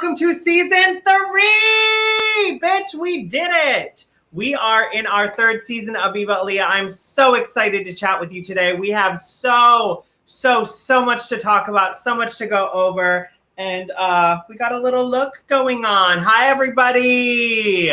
welcome to season 3! Bitch, we did it! We are in our 3rd season of Viva, Aaliyah. I'm so excited to chat with you today. We have so much to talk about, so much to go over, and we got a little look going on. Hi, everybody!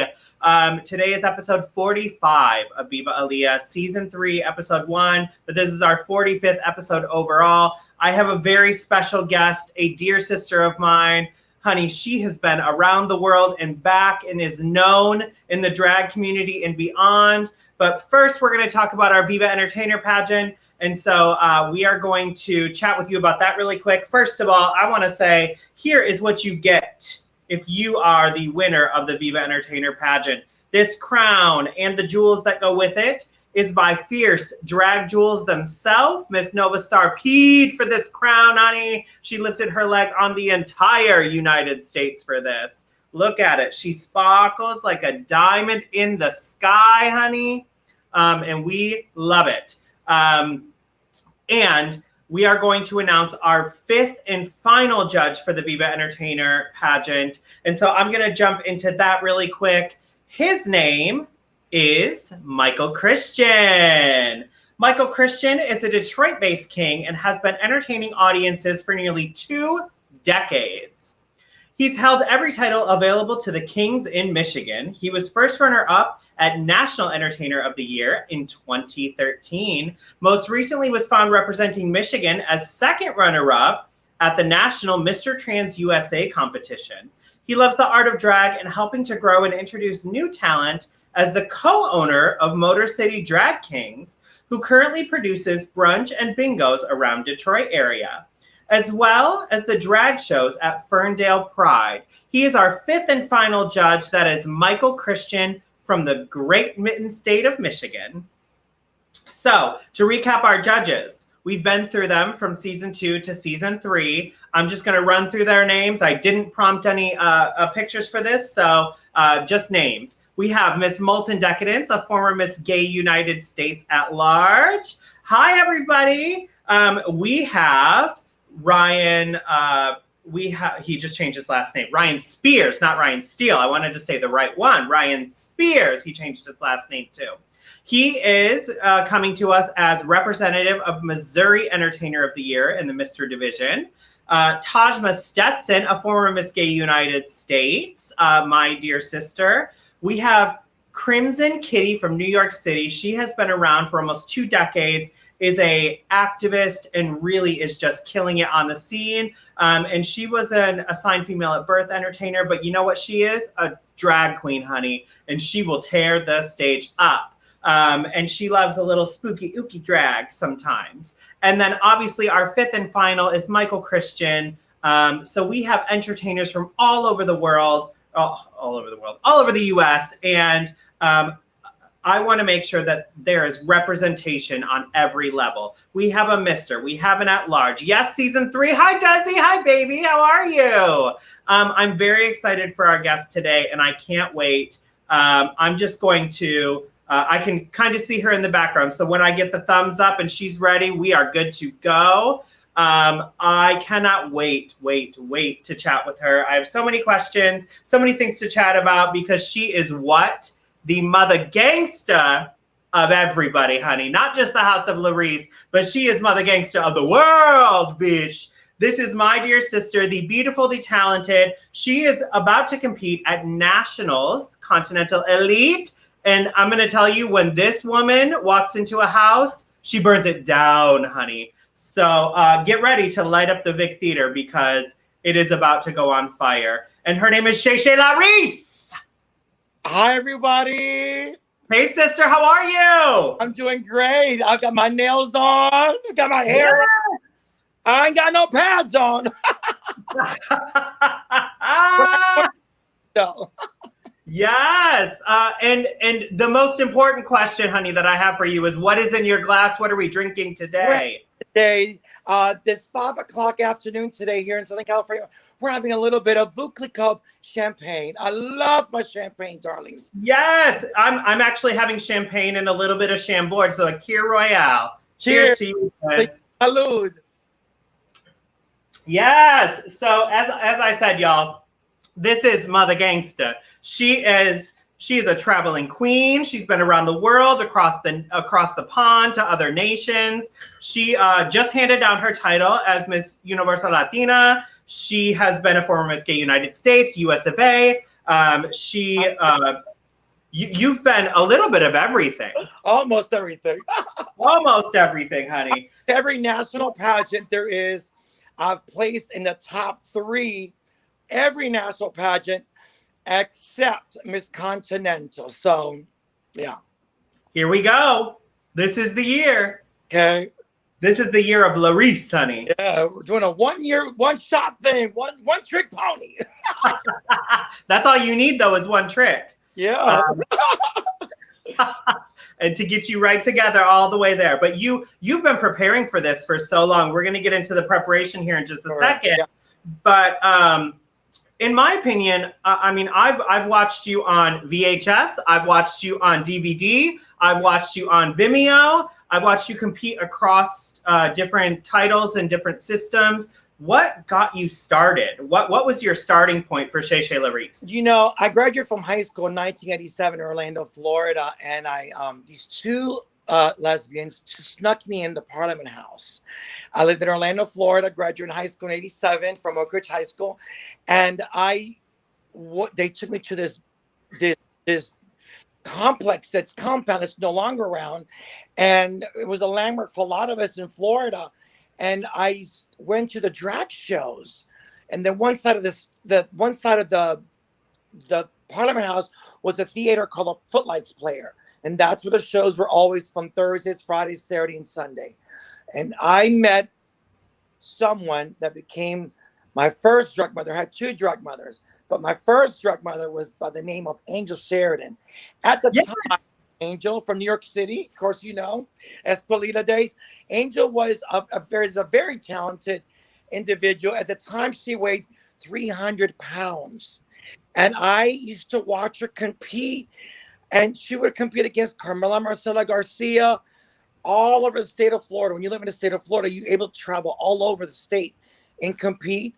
Today is episode 45 of Viva, Aaliyah, season 3, episode 1, but this is our 45th episode overall. I have a very special guest, a dear sister of mine. Honey, she has been around the world and back and is known in the drag community and beyond. But first, we're going to talk about our Viva Entertainer pageant. And so we are going to chat with you about that really quick. First of all, I want to say, here is what you get if you are the winner of the Viva Entertainer pageant. This crown and the jewels that go with it is by Fierce Drag Jewels themselves. Miss Nova Star peed for this crown, honey. She lifted her leg on the entire United States for this. Look at it. She sparkles like a diamond in the sky, honey. And we love it. And we are going to announce our 5th and final judge for the Viva Entertainer pageant. And so I'm going to jump into that really quick. His name is Michael Christian. Michael Christian is a Detroit-based king and has been entertaining audiences for nearly 2 decades. He's held every title available to the kings in Michigan. He was first runner-up at National Entertainer of the Year in 2013. Most recently was found representing Michigan as second runner-up at the National Mr. Trans USA competition. He loves the art of drag and helping to grow and introduce new talent as the co-owner of Motor City Drag Kings, who currently produces brunch and bingos around Detroit area, as well as the drag shows at Ferndale Pride. He is our 5th and final judge. That is Michael Christian from the great mitten state of Michigan. So to recap our judges, we've been through them from season 2 to season 3. I'm just going to run through their names. I didn't prompt any pictures for this, so just names. We have Miss Molten Decadence, a former Miss Gay United States at Large. Hi, everybody. We have Ryan. He just changed his last name. Ryan Spears, not Ryan Steele. I wanted to say the right one. Ryan Spears. He changed his last name too. He is coming to us as representative of Missouri Entertainer of the Year in the Mr. Division. Tajma Stetson, a former Miss Gay United States, my dear sister. We have Crimson Kitty from New York City. She has been around for almost 2 decades, is a activist, and really is just killing it on the scene. And she was an assigned female at birth entertainer, but you know what she is? A drag queen, honey, and she will tear the stage up. And she loves a little spooky, ooky drag sometimes. And then obviously our 5th and final is Michael Christian. So we have entertainers from all over the world, all over the US. And I want to make sure that there is representation on every level. We have a Mr., we have an at-large. Yes, season 3. Hi, Desi. Hi, baby. How are you? I'm very excited for our guest today, and I can't wait. I'm just going to, I can kind of see her in the background. So when I get the thumbs up and she's ready, we are good to go. I cannot wait to chat with her. I have so many questions, so many things to chat about because she is what? The mother gangster of everybody, honey. Not just the house of LaReese, but she is mother gangster of the world, bitch. This is my dear sister, the beautiful, the talented. She is about to compete at Nationals, Continental Elite. And I'm going to tell you, when this woman walks into a house, she burns it down, honey. So get ready to light up the Vic Theater because it is about to go on fire. And her name is ShaeShae LaReese. Hi, everybody. Hey, sister, how are you? I'm doing great. I got my nails on. I got my hair on. I ain't got no pads on. No. Yes. And the most important question, honey, that I have for you is what is in your glass? What are we drinking today? Today, this 5 o'clock afternoon today here in Southern California, we're having a little bit of Kickoff champagne. I love my champagne, darlings. Yes. I'm actually having champagne and a little bit of Chambord, so a Kir Royale. Cheers to you guys. Salud. Yes. So as I said, y'all, This is Mother Gangster. She is a traveling queen. She's been around the world, across the pond to other nations. She just handed down her title as Miss Universal Latina. She has been a former Miss Gay United States, US of A. You've been a little bit of everything. Almost everything. Almost everything, honey. Every national pageant there is, I've placed in the top 3. Every national pageant except Miss Continental. So, yeah. Here we go. This is the year. Okay. This is the year of LaReese, honey. Yeah, we're doing a 1 year, 1 shot thing, one trick pony. That's all you need, though, is one trick. Yeah. And to get you right together all the way there. But you've been preparing for this for so long. We're going to get into the preparation here in just a second. Yeah. But in my opinion, I mean, I've watched you on VHS. I've watched you on DVD. I've watched you on Vimeo. I've watched you compete across different titles and different systems. What got you started? What was your starting point for ShaeShae LaReese? You know, I graduated from high school in 1987 in Orlando, Florida, and these 2 lesbians snuck me in the Parliament House. I lived in Orlando, Florida, graduated high school in 87 from Oak Ridge High School, and they took me to this complex compound that's no longer around, and it was a landmark for a lot of us in Florida. And I went to the drag shows, and then one side of the Parliament House was a theater called a Footlights Player, and that's where the shows were always from Thursdays, Fridays, Saturday, and Sunday. And I met someone that became my first drug mother. I had 2 drug mothers, but my first drug mother was by the name of Angel Sheridan. At the time, Angel from New York City, of course, you know, Espolita days. Angel was a very talented individual. At the time, she weighed 300 pounds. And I used to watch her compete, and she would compete against Carmela Marcela Garcia all over the state of Florida. When you live in the state of Florida, you're able to travel all over the state and compete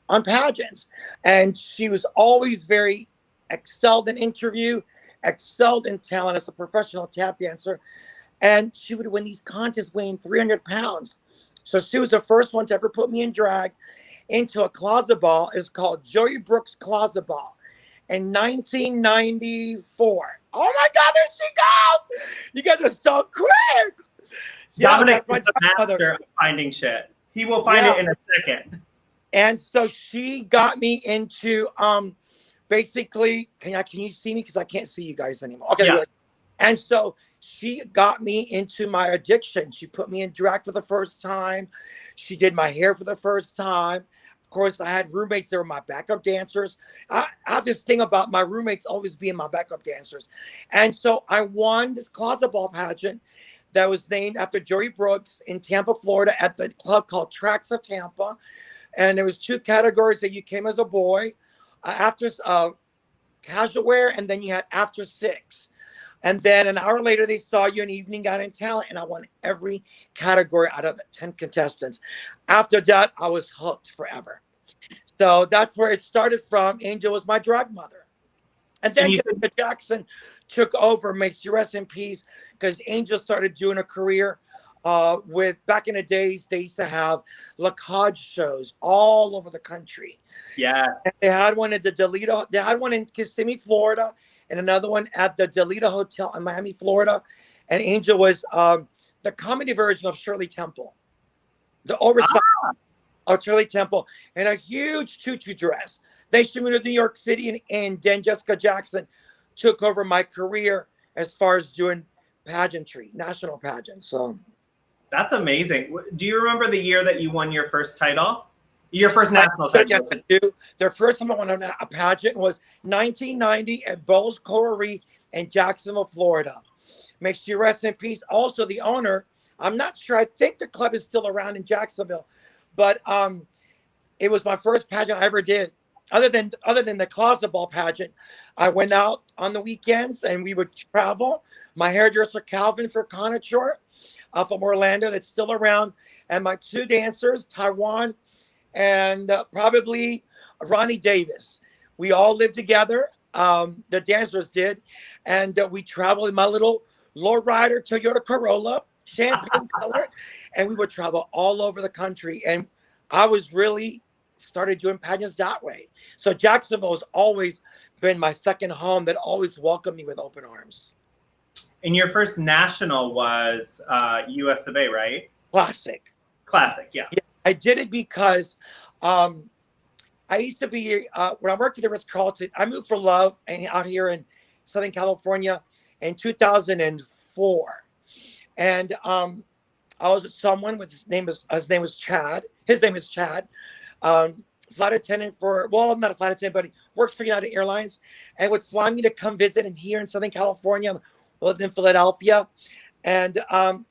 on pageants. And she was always very excelled in interview, excelled in talent as a professional tap dancer. And she would win these contests weighing 300 pounds. So she was the first one to ever put me in drag into a closet ball. It's called Joey Brooks Closet Ball in 1994. Oh my God, there she goes. You guys are so quick. Dominic is the master of finding shit. He will find it in a second. And so she got me into basically, can you see me? Because I can't see you guys anymore. Okay. Yeah. And so she got me into my addiction. She put me in drag for the first time. She did my hair for the first time. Of course, I had roommates that were my backup dancers. I have this thing about my roommates always being my backup dancers. And so I won this closet ball pageant that was named after Joey Brooks in Tampa, Florida, at the club called Tracks of Tampa. And there was 2 categories that you came as a boy. After casual wear, and then you had after 6. And then an hour later, they saw you in Evening Gown and Talent, and I won every category out of the 10 contestants. After that, I was hooked forever. So that's where it started from. Angel was my drag mother. And then Jessica Jackson took over, may she rest in peace, because Angel started doing a career back in the days, they used to have La Cage shows all over the country. Yeah. And they had one at the Delita. They had one in Kissimmee, Florida, and another one at the Delita Hotel in Miami, Florida. And Angel was the comedy version of Shirley Temple, the oversized of Shirley Temple, in a huge tutu dress. They shipped me to New York City, and then Jessica Jackson took over my career as far as doing pageantry, national pageants. So that's amazing. Do you remember the year that you won your first title? Your first national title? Yes, I do. The first time I won a pageant was 1990 at Bowles Coral Reef in Jacksonville, Florida. May she rest in peace. Also, the owner, I'm not sure. I think the club is still around in Jacksonville, but it was my first pageant I ever did. Other than the closet ball pageant, I went out on the weekends and we would travel. My hairdresser Calvin for Connoisseur from Orlando, that's still around, and my 2 dancers, Taiwan and probably Ronnie Davis. We all lived together. The dancers did. And we traveled in my little lowrider Toyota Corolla, champagne color. And we would travel all over the country. And I was really started doing pageants that way. So Jacksonville has always been my second home that always welcomed me with open arms. And your first national was US of A, right? Classic. Classic, yeah. I did it because I used to be, when I worked at the Ritz-Carlton, I moved for love and out here in Southern California in 2004. And I was with someone with his name was Chad. His name is Chad. Flight attendant for, well, I'm not a flight attendant, but he works for United Airlines and would fly me to come visit him here in Southern California, lived in Philadelphia. And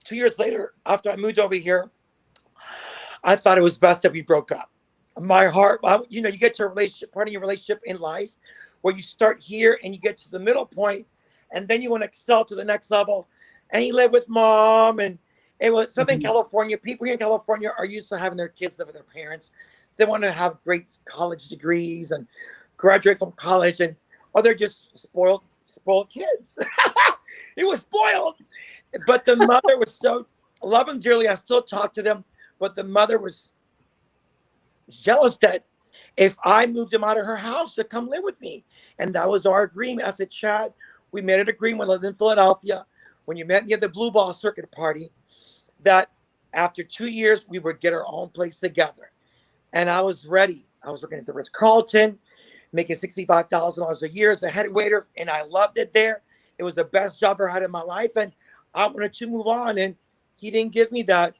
2 years later, after I moved over here, I thought it was best that we broke up. My heart, you know, you get to a relationship, part of your relationship in life where you start here and you get to the middle point and then you want to excel to the next level. And he lived with mom, and it was Southern California. People here in California are used to having their kids live with their parents. They want to have great college degrees and graduate from college, or they're just spoiled kids. He was spoiled, but the mother was so, I love him dearly. I still talk to them, but the mother was jealous that if I moved him out of her house to come live with me. And that was our agreement. I said, Chad, we made an agreement when I lived in Philadelphia, when you met me at the Blue Ball Circuit party, that after 2 years, we would get our own place together. And I was ready. I was working at the Ritz-Carlton, making $65,000 a year as a head waiter, and I loved it there. It was the best job I ever had in my life, and I wanted to move on, and he didn't give me that.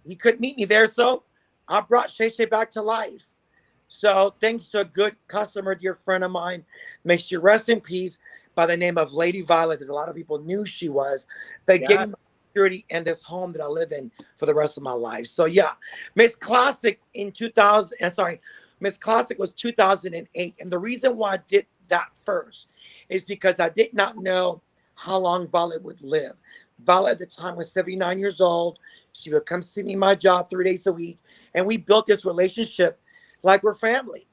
He couldn't meet me there, so I brought ShaeShae back to life. So thanks to a good customer, dear friend of mine, may she rest in peace, by the name of Lady Violet, that a lot of people knew she was, that gave me security in this home that I live in for the rest of my life. So yeah, Miss Classic in 2000, Miss Classic was 2008. And the reason why I did that first is because I did not know how long Violet would live. Violet at the time was 79 years old. She would come see me in my job 3 days a week. And we built this relationship like we're family.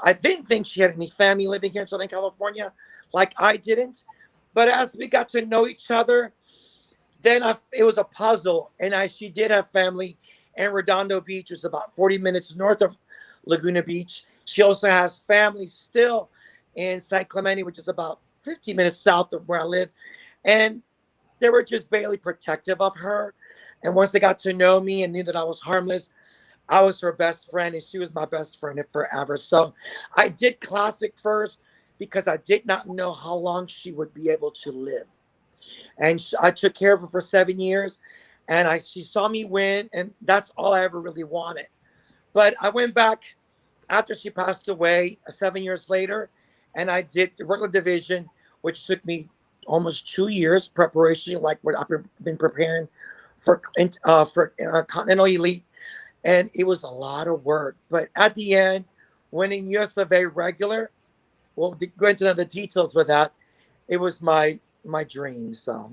I didn't think she had any family living here in Southern California, like I didn't. But as we got to know each other, then it was a puzzle. And she did have family in Redondo Beach, which is about 40 minutes north of Laguna Beach. She also has family still in San Clemente, which is about 15 minutes south of where I live. And they were just barely protective of her. And once they got to know me and knew that I was harmless, I was her best friend, and she was my best friend forever. So I did Classic first because I did not know how long she would be able to live. And I took care of her for 7 years, and she saw me win, and that's all I ever really wanted. But I went back after she passed away 7 years later, and I did the regular division, which took me almost 2 years preparation, like what I've been preparing for Continental Elite. And it was a lot of work. But at the end, winning US of A regular, we'll go into the details with that. It was my dream. So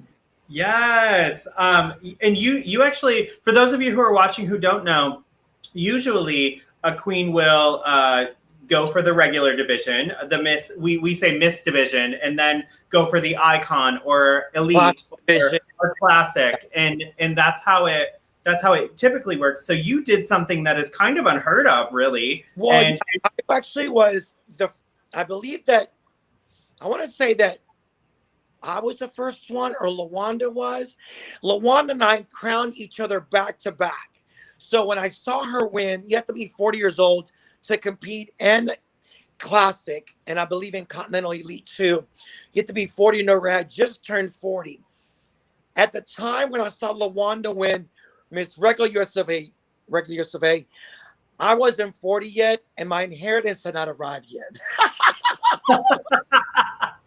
yes. And you actually, for those of you who are watching who don't know, usually a queen will go for the regular division, the Miss, we say Miss division, and then go for the icon or elite or classic. And that's how it typically works. So you did something that is kind of unheard of, really. Well, and I actually was I believe that, I want to say that I was the first one, or LaWanda was. LaWanda and I crowned each other back to back. So when I saw her win, you have to be 40 years old to compete in Classic, and I believe in Continental Elite too. You have to be 40 and over. I had just turned 40. At the time when I saw LaWanda win Miss Regular US of A, I wasn't 40 yet, and my inheritance had not arrived yet.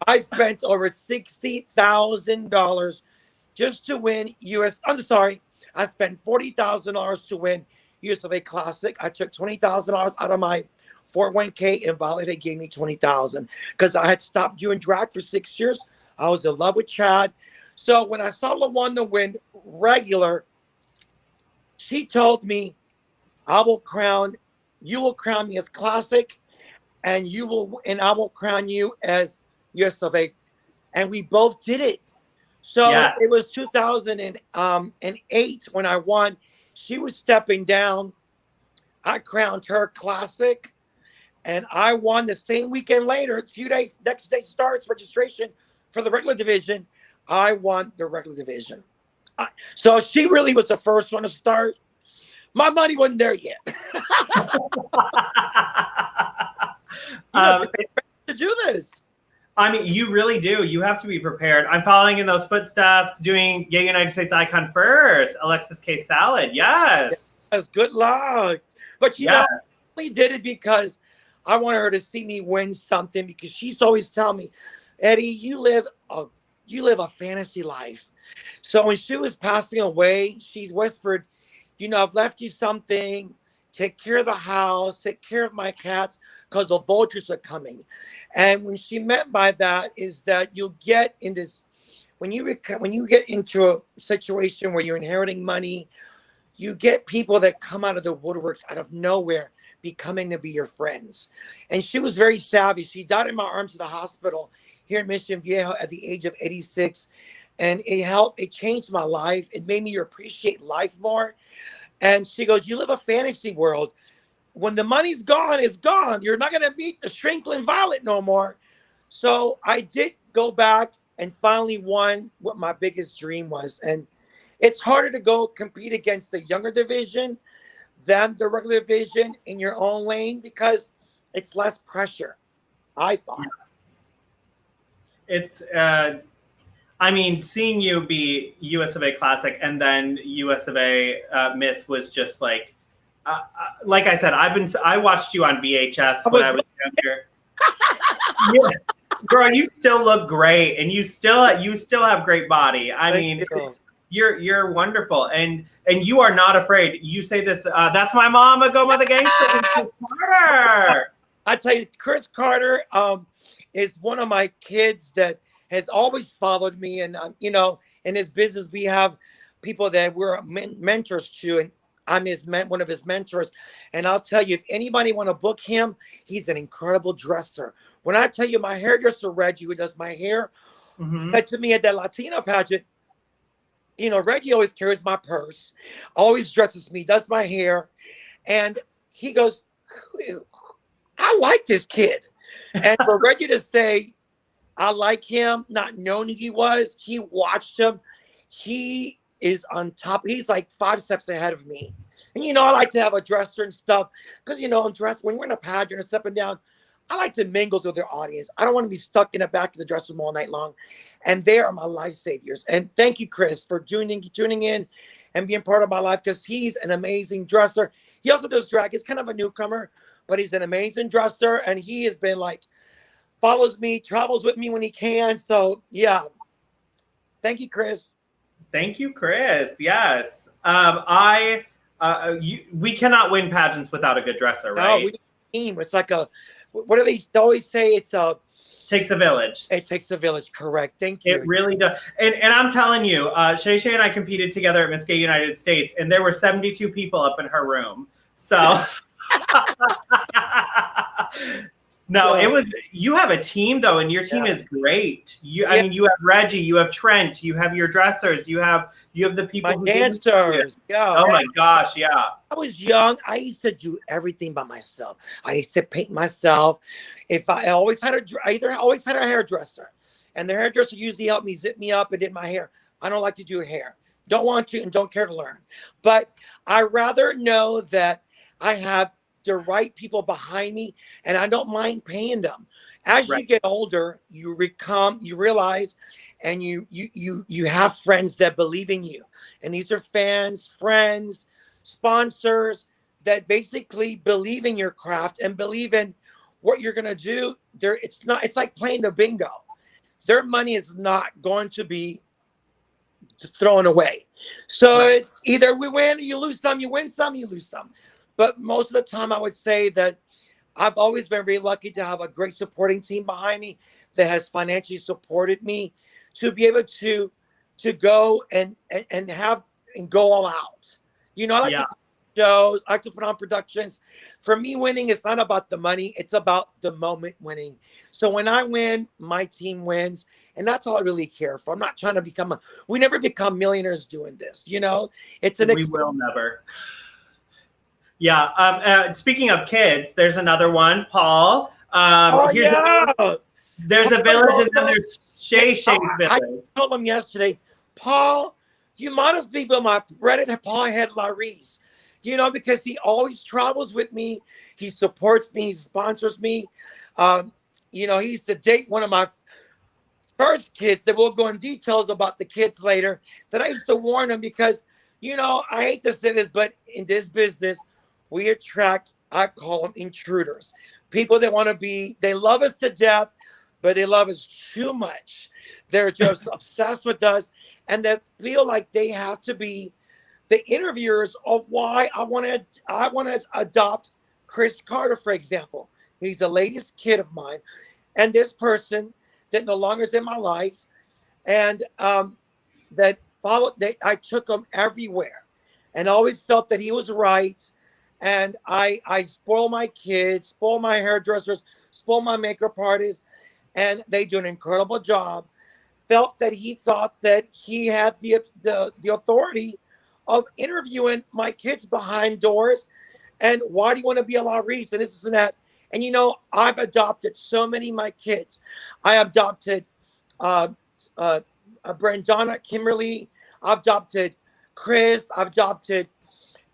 I spent over $60,000 just to win US. I'm sorry, I spent $40,000 to win US of A Classic. I took $20,000 out of my 401k, and Violet gave me $20,000 because I had stopped doing drag for 6 years. I was in love with Chad. So when I saw LaWanda win regular, she told me, you will crown me as Classic, and I will crown you as US of A. And we both did it. So Yes. it was 2008 when I won. She was stepping down. I crowned her classic, and I won the same weekend later. A few days, next day starts registration for the regular division. I won the regular division. So she really was the first one to start. My money wasn't there yet. To do this. I mean, you really do. You have to be prepared. I'm following in those footsteps, doing Gay United States Icon first. Alexis K. Salad. Yes. Yes. Good luck. But you know, I only did it because I wanted her to see me win something, because she's always telling me, Eddie, you live a fantasy life. So when she was passing away, she's whispered, you know, I've left you something. Take care of the house, take care of my cats, because the vultures are coming. And when she meant by that is that you'll get in this, when you get into a situation where you're inheriting money, you get people that come out of the woodworks out of nowhere becoming to be your friends. And she was very savvy. She died in my arms at the hospital here in Mission Viejo at the age of 86. And it changed my life. It made me appreciate life more. And she goes, you live a fantasy world. When the money's gone, it's gone. You're not going to meet the shrinkling violet no more. So I did go back and finally won what my biggest dream was. And it's harder to go compete against the younger division than the regular division in your own lane, because it's less pressure, I thought. It's, I mean, seeing you be US of A Classic and then US of A Miss was just like I said, I watched you on VHS when I was younger. Yeah. Girl, you still look great, and you still have great body. I mean, you're wonderful, and you are not afraid. You say this. That's my mama. Go Mother Gangster. Carter. I tell you, Chris Carter is one of my kids that has always followed me, and you know, in his business, we have people that we're mentors to, and I'm one of his mentors. And I'll tell you, if anybody want to book him, he's an incredible dresser. When I tell you, my hairdresser Reggie, who does my hair, said to me at that Latino pageant, you know, Reggie always carries my purse, always dresses me, does my hair, and he goes, I like this kid. And for Reggie to say, I like him, not knowing who he watched him. He is on top. He's like 5 steps ahead of me. And, you know, I like to have a dresser and stuff because, you know, I'm dressed when we're in a pageant or stepping down. I like to mingle to their audience. I don't want to be stuck in the back of the dressing room all night long. And they are my life saviors. And thank you, Chris, for tuning in and being part of my life, because he's an amazing dresser. He also does drag. He's kind of a newcomer, but he's an amazing dresser. And he has been like, follows me, travels with me when he can. So, yeah. Thank you, Chris. Thank you, Chris. Yes. We cannot win pageants without a good dresser, right? No, we team. It's like what do they always say? Takes a village. It takes a village. Correct. Thank you. It really does. And I'm telling you, ShaeShae and I competed together at Miss Gay United States, and there were 72 people up in her room. So no, it was, you have a team though, and your team is great. I mean, you have Reggie, you have Trent, you have your dressers, you have the people who dancers. Yeah. Oh my gosh, yeah. I was young. I used to do everything by myself. I used to paint myself. I always had a hairdresser, and the hairdresser usually helped me zip me up and did my hair. I don't like to do hair. Don't want to and don't care to learn. But I rather know that I have the right people behind me, and I don't mind paying them. As you get older, you realize, and you have friends that believe in you, and these are fans, friends, sponsors that basically believe in your craft and believe in what you're gonna do. It's like playing the bingo. Their money is not going to be thrown away. So it's either we win or you lose some, you win some, you lose some. But most of the time, I would say that I've always been very lucky to have a great supporting team behind me that has financially supported me to be able to go and go all out. You know, shows. I like to put on productions. For me, winning is not about the money. It's about the moment winning. So when I win, my team wins. And that's all I really care for. I'm not trying to we never become millionaires doing this. You know, it's an We will never. Yeah. Speaking of kids, there's another one, Paul. There's a village and then there's ShaeShae village. I told him yesterday, Paul, you must be my Reddit Paul head LaReese. You know, because he always travels with me. He supports me. He sponsors me. You know, he used to date one of my first kids that we'll go in details about the kids later, that I used to warn him because, you know, I hate to say this, but in this business, we attract, I call them intruders. People that want to be, they love us to death, but they love us too much. They're just obsessed with us, and they feel like they have to be the interviewers of why I want to adopt Chris Carter, for example. He's the latest kid of mine, and this person that no longer is in my life, and that I took him everywhere, and always felt that he was right. And I spoil my kids, spoil my hairdressers, spoil my makeup artists, and they do an incredible job. Felt that he thought that he had the authority of interviewing my kids behind doors. And why do you want to be a LaReese? And this and that. And, you know, I've adopted so many of my kids. I adopted Brandonna, Kimberly. I've adopted Chris. I've adopted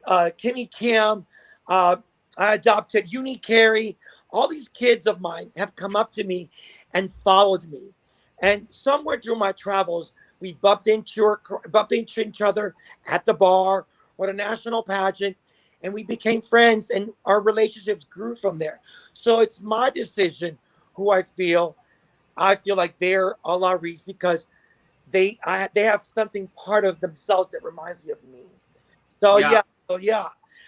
Kimmy Kim. I adopted Uni Carey. All these kids of mine have come up to me and followed me. And somewhere through my travels, we bumped into each other at the bar or a national pageant, and we became friends, and our relationships grew from there. So it's my decision who I feel like they're a LaReese because they have something part of themselves that reminds me of me. So yeah.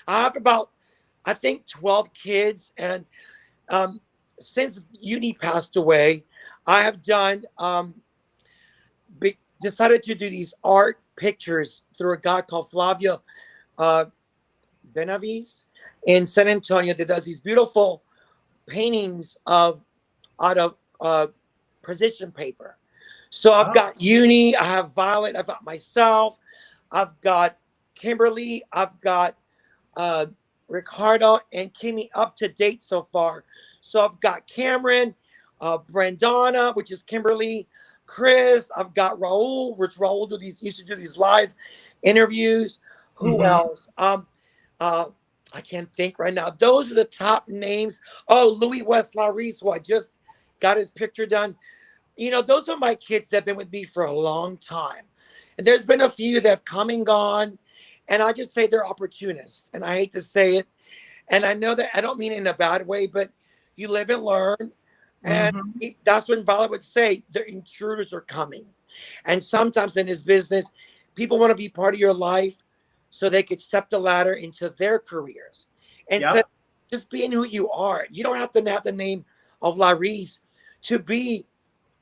I have about, I think, 12 kids, and since Uni passed away, I have done decided to do these art pictures through a guy called Flavio Benavides in San Antonio that does these beautiful paintings out of precision paper. So I've got Uni, I have Violet, I've got myself, I've got Kimberly, I've got Ricardo and Kimmy up to date so far. So I've got Cameron, Brandonna, which is Kimberly, Chris. I've got Raul, which Raul used to do these live interviews. Who else? I can't think right now. Those are the top names. Oh, Louis West LaReese, who I just got his picture done. You know, those are my kids that have been with me for a long time. And there's been a few that have come and gone. And I just say they're opportunists. And I hate to say it. And I know that I don't mean it in a bad way, but you live and learn. And that's when Violet would say the intruders are coming. And sometimes in this business, people want to be part of your life so they could step the ladder into their careers. And so just being who you are. You don't have to have the name of LaReese to be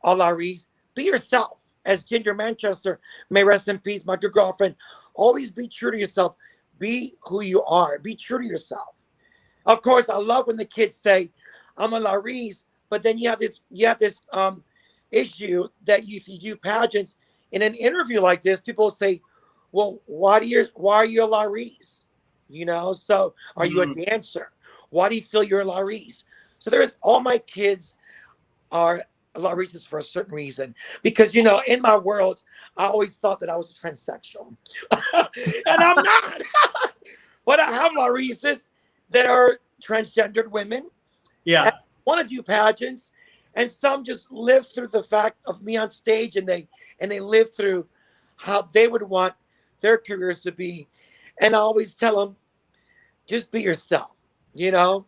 a LaReese. Be yourself. As Ginger Manchester, may rest in peace, my good girlfriend, always be true to yourself. Be who you are. Be true to yourself. Of course, I love when the kids say, I'm a LaReese, but then you have this issue that if you do pageants in an interview like this, people will say, well, why are you a LaReese? You know, so are you a dancer? Why do you feel you're a LaReese? So all my kids are LaReese's for a certain reason. Because, you know, in my world, I always thought that I was a transsexual. And I'm not. But I have LaReese's that are transgendered women. Yeah. Want to do pageants. And some just live through the fact of me on stage, and they live through how they would want their careers to be. And I always tell them, just be yourself, you know?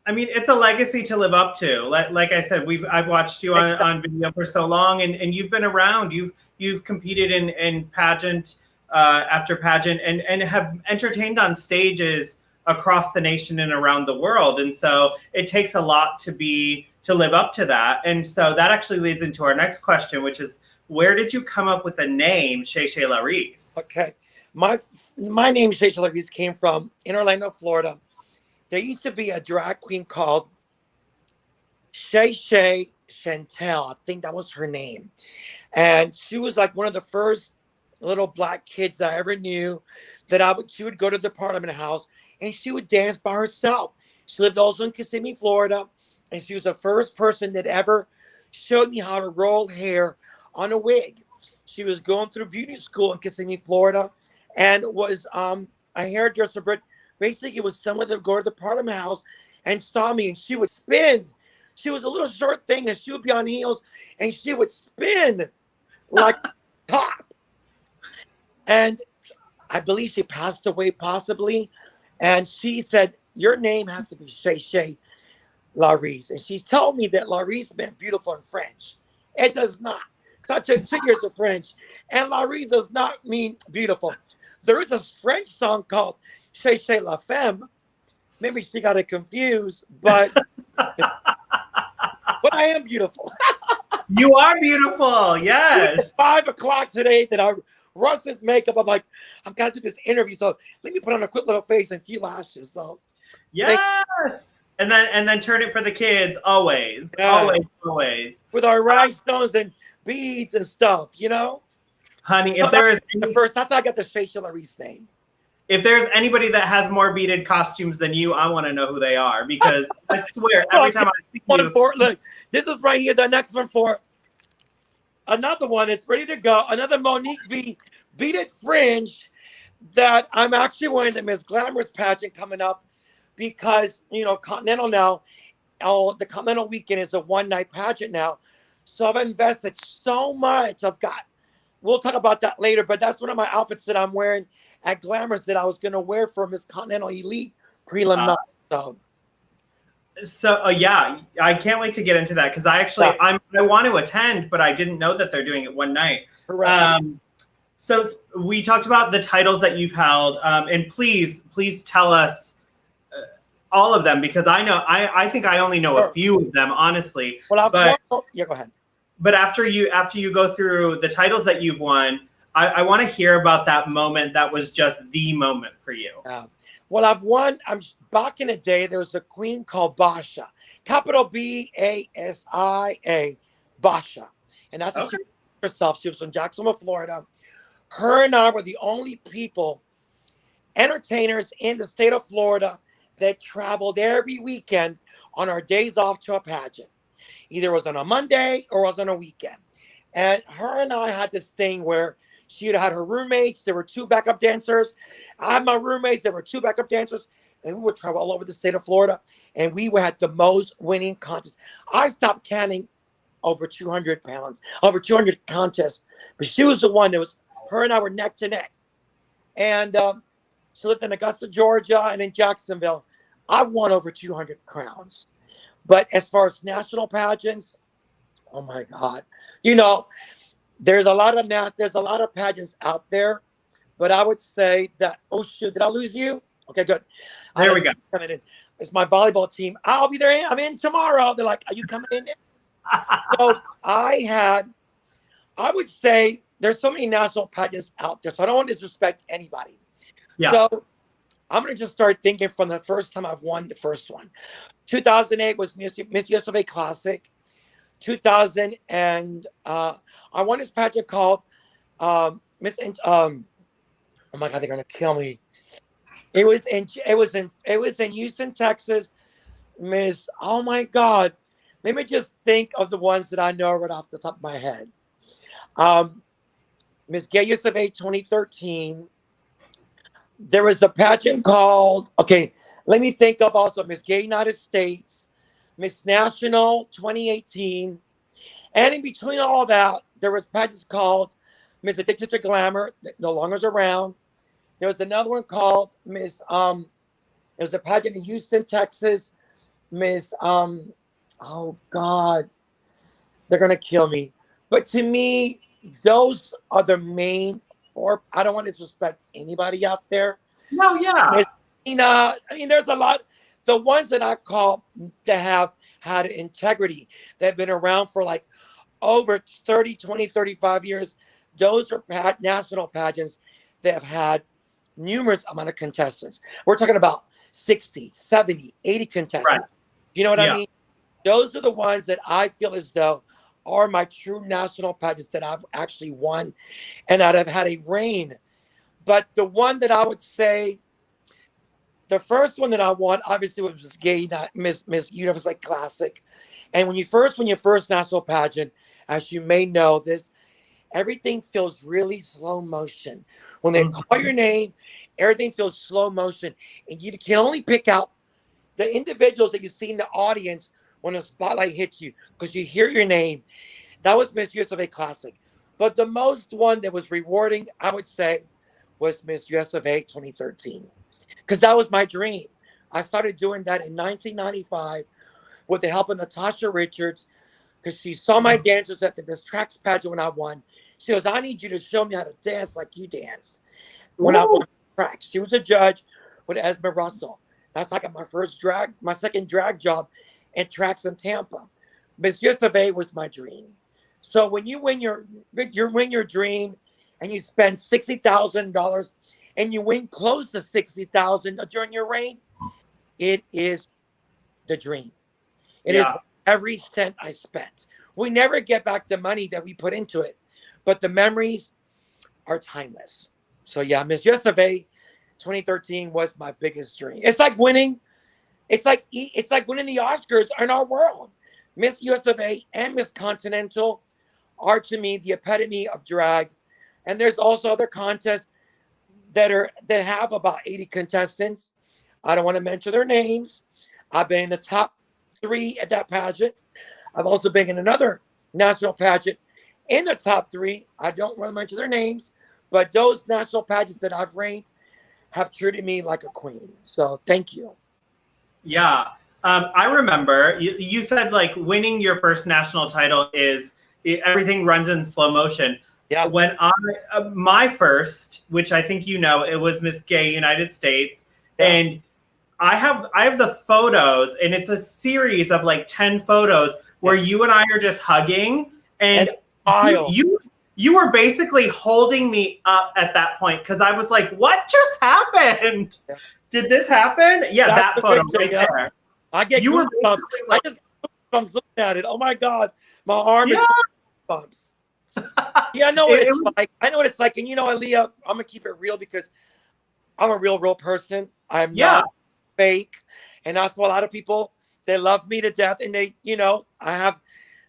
I mean, it's a legacy to live up to. Like I said, I've watched you on video for so long, and you've been around. You've competed in pageant after pageant, and have entertained on stages across the nation and around the world. And so it takes a lot to live up to that. And so that actually leads into our next question, which is, where did you come up with the name ShaeShae LaReese? Okay. My name, ShaeShae LaReese, came from in Orlando, Florida. There used to be a drag queen called ShaeShae Chantel. I think that was her name. And she was like one of the first little black kids I ever knew that she would go to the Parliament House and she would dance by herself. She lived also in Kissimmee, Florida. And she was the first person that ever showed me how to roll hair on a wig. She was going through beauty school in Kissimmee, Florida, and was a hairdresser. But basically, it was someone that would go to the Parliament House and saw me, and she would spin. She was a little short thing, and she would be on heels, and she would spin like top. And I believe she passed away, possibly. And she said, "Your name has to be ShaeShae LaReese." And she's told me that LaReese meant beautiful in French. It does not. So I took 2 years of French, and LaReese does not mean beautiful. There is a French song called ShaeShae La Femme. Maybe she got it confused, but but I am beautiful. You are beautiful. Yes. It's 5 o'clock today that I rushed this makeup. I'm like, I've got to do this interview, so let me put on a quick little face and a few lashes. So yes. And then turn it for the kids always. Yes. Always. With our rhinestones and beads and stuff, you know? Honey, if there is that's how I got the ShaeShae LaReese name. If there's anybody that has more beaded costumes than you, I want to know who they are, because I swear every time I see you. Look, this is right here. The next one for another one. It's ready to go. Another Monique V beaded fringe that I'm actually wearing the Miss Glamorous pageant coming up, because, you know, Continental now, the Continental weekend is a one-night pageant now. So I've invested so much. We'll talk about that later, but that's one of my outfits that I'm wearing at Glamorous that I was going to wear for Miss Continental Elite prelim night. So yeah, I can't wait to get into that, because I want to attend, but I didn't know that they're doing it one night. Correct. So we talked about the titles that you've held, and please tell us all of them, because I think I only know a few of them, honestly. Well, go ahead. But after you go through the titles that you've won, I want to hear about that moment that was just the moment for you. Well, I've won. Back in the day, there was a queen called Basha, capital BASIA, Basha, and that's what she herself. She was from Jacksonville, Florida. Her and I were the only people, entertainers in the state of Florida, that traveled every weekend on our days off to a pageant. Either it was on a Monday or it was on a weekend. And her and I had this thing where she had her roommates. There were 2 backup dancers. I had my roommates. There were 2 backup dancers. And we would travel all over the state of Florida. And we had the most winning contests. I stopped counting over 200 pounds, over 200 contests. But she was the one that was, her and I were neck to neck. And she lived in Augusta, Georgia, and in Jacksonville. I've won over 200 crowns. But as far as national pageants, oh my God, you know, there's a lot of pageants out there, but I would say that, oh shoot, did I lose you? Okay, good. There we go. It's my volleyball team. I'll be there. I'm in tomorrow. They're like, are you coming in? So I would say there's so many national pageants out there, so I don't want to disrespect anybody. Yeah. So I'm going to just start thinking from the first time I've won the first one. 2008 was Miss USA Classic. 2000 and I won this pageant called oh my God, they're gonna kill me. It was in Houston, Texas. Miss, oh my God, let me just think of the ones that I know right off the top of my head. Miss Gay USA 2013. There was a pageant called, okay, let me think of also Miss Gay United States, Miss National 2018. And in between all that, there was pageants called Miss Addicted to Glamour, that no longer is around. There was another one called Miss, there was a pageant in Houston, Texas. Miss, oh God, they're going to kill me. But to me, those are the main 4. I don't want to disrespect anybody out there. No, yeah. I mean, there's a lot. The ones that I call that have had integrity, that have been around for like over 30, 20, 35 years, those are national pageants that have had numerous amount of contestants. We're talking about 60, 70, 80 contestants. Right. You know what I mean? Those are the ones that I feel as though are my true national pageants that I've actually won and that I've had a reign. But the one that I would say, the first one that I won, obviously, was Miss Universe like Classic. And when you first win your first national pageant, as you may know this, everything feels really slow motion. When they call your name, everything feels slow motion. And you can only pick out the individuals that you see in the audience when the spotlight hits you because you hear your name. That was Miss USA Classic. But the most one that was rewarding, I would say, was Miss USA 2013. Because that was my dream. I started doing that in 1995 with the help of Natasha Richards, because she saw my dancers at the Miss Tracks pageant when I won. She goes, I need you to show me how to dance like you dance. When I won Tracks, she was a judge with Esme Russell. That's like my second drag job in Tracks in Tampa. Miss USA was my dream. So when you win your dream and you spend $60,000 and you win close to $60,000 during your reign, it is the dream. It is every cent I spent. We never get back the money that we put into it, but the memories are timeless. So yeah, Miss USA 2013 was my biggest dream. It's like winning. It's like winning the Oscars in our world. Miss USA and Miss Continental are to me the epitome of drag. And there's also other contests that have about 80 contestants. I don't want to mention their names. I've been in the top 3 at that pageant. I've also been in another national pageant in the top 3. I don't want to mention their names, but those national pageants that I've reigned have treated me like a queen. So thank you. Yeah. I remember you said like winning your first national title everything runs in slow motion. Yeah. When my first, which I think you know, it was Miss Gay United States, and I have the photos, and it's a series of like 10 photos where you and I are just hugging, and you were basically holding me up at that point because I was like, "What just happened? Yeah. Did this happen?" Yeah, that photo right there. I get goosebumps. I just goosebumps looking at it. Oh my God, my arm is goosebumps. Yeah, I know what it's like. I know what it's like. And you know, Aaliyah, I'm gonna keep it real because I'm a real person. I'm not fake. And that's why a lot of people, they love me to death. And they, you know, I have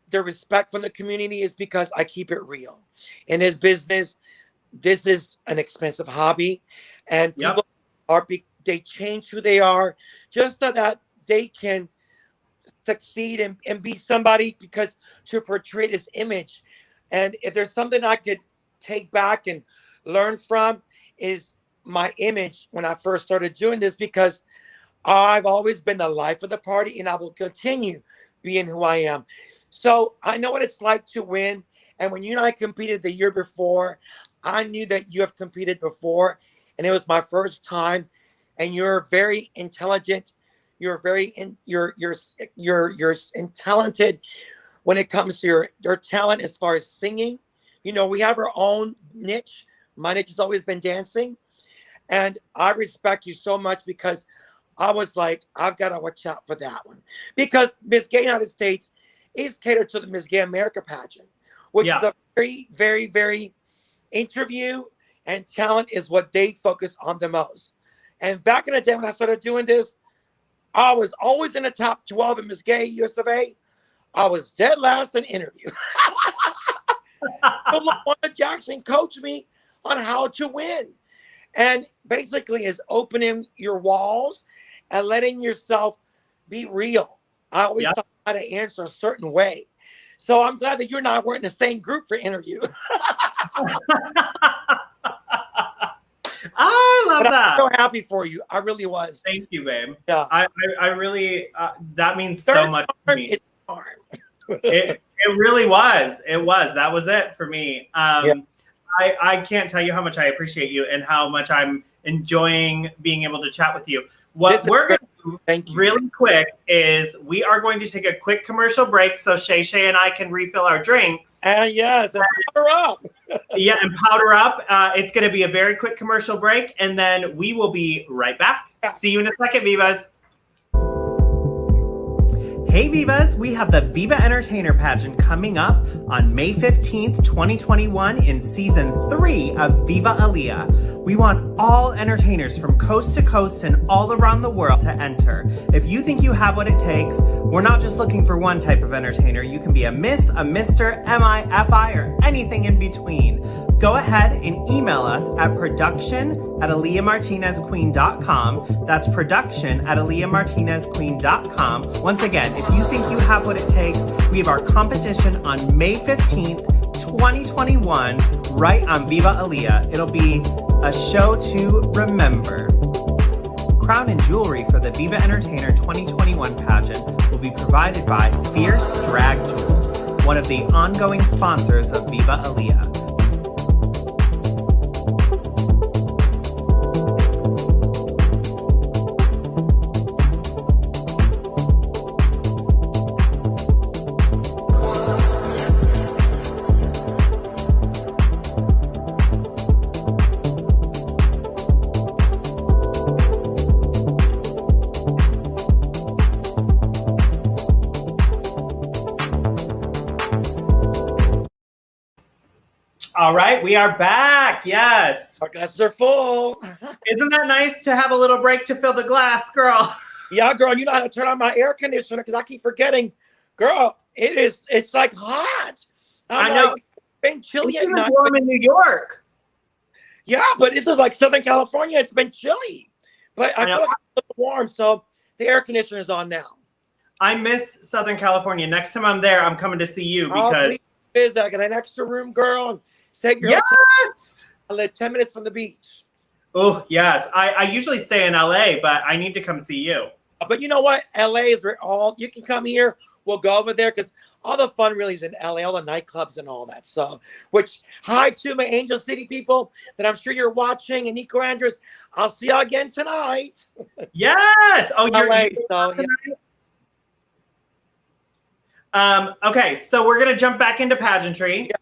the respect from the community is because I keep it real. In this business, this is an expensive hobby. And people they change who they are just so that they can succeed and be somebody because to portray this image. And if there's something I could take back and learn from is my image when I first started doing this, because I've always been the life of the party and I will continue being who I am. So I know what it's like to win. And when you and I competed the year before, I knew that you have competed before and it was my first time. And you're very intelligent. You're very you're talented when it comes to your talent as far as singing. You know, we have our own niche. My niche has always been dancing. And I respect you so much because I was like, I've got to watch out for that one. Because Miss Gay United States is catered to the Miss Gay America pageant, which is a very, very, very interview and talent is what they focus on the most. And back in the day when I started doing this, I was always in the top 12 in Miss Gay USA. I was dead last in interview. LaReese Jackson coached me on how to win. And basically is opening your walls and letting yourself be real. I always thought how to answer a certain way. So I'm glad that you and I weren't in the same group for interview. I love that. I'm so happy for you. I really was. Thank you, babe. Yeah. I really, that means so much to me. It really was. It was. That was it for me. I can't tell you how much I appreciate you and how much I'm enjoying being able to chat with you. What we're going to Thank you. Really quick is we are going to take a quick commercial break so ShaeShae and I can refill our drinks. Yes, and powder up. Yeah, and powder up. It's going to be a very quick commercial break, and then we will be right back. See you in a second, Vivas. Hey Vivas, we have the Viva Entertainer pageant coming up on May 15th, 2021 in season 3 of Viva Aaliyah. We want all entertainers from coast to coast and all around the world to enter. If you think you have what it takes, we're not just looking for one type of entertainer. You can be a Miss, a Mr., MI, FI, or anything in between. Go ahead and email us at production@AaliyahMartinezQueen.com. That's production@AaliyahMartinezQueen.com. Once again, if you think you have what it takes, we have our competition on May 15th, 2021, right on Viva Aaliyah. It'll be a show to remember. Crown and jewelry for the Viva Entertainer 2021 pageant will be provided by Fierce Drag Jewels, one of the ongoing sponsors of Viva Aaliyah. All right, we are back. Yes. Our glasses are full. Isn't that nice to have a little break to fill the glass, girl? Yeah, girl, you know how to turn on my air conditioner because I keep forgetting. Girl, it's like hot. I know. Like, it's been chilly It's at night. warm in New York. Yeah, but this is like Southern California. It's been chilly. But I feel like it's a little warm, so the air conditioner is on now. I miss Southern California. Next time I'm there, I'm coming to see you because I got an extra room, girl. Take your yes. I live 10 minutes from the beach. Oh, yes. I usually stay in LA, but I need to come see you. But you know what? LA is where you can come here. We'll go over there because all the fun really is in LA, all the nightclubs and all that. So, hi to my Angel City people that I'm sure you're watching, and Nico Andrews. I'll see y'all again tonight. Yes. Oh, you're LA, tonight? Okay, so we're gonna jump back into pageantry. Yeah.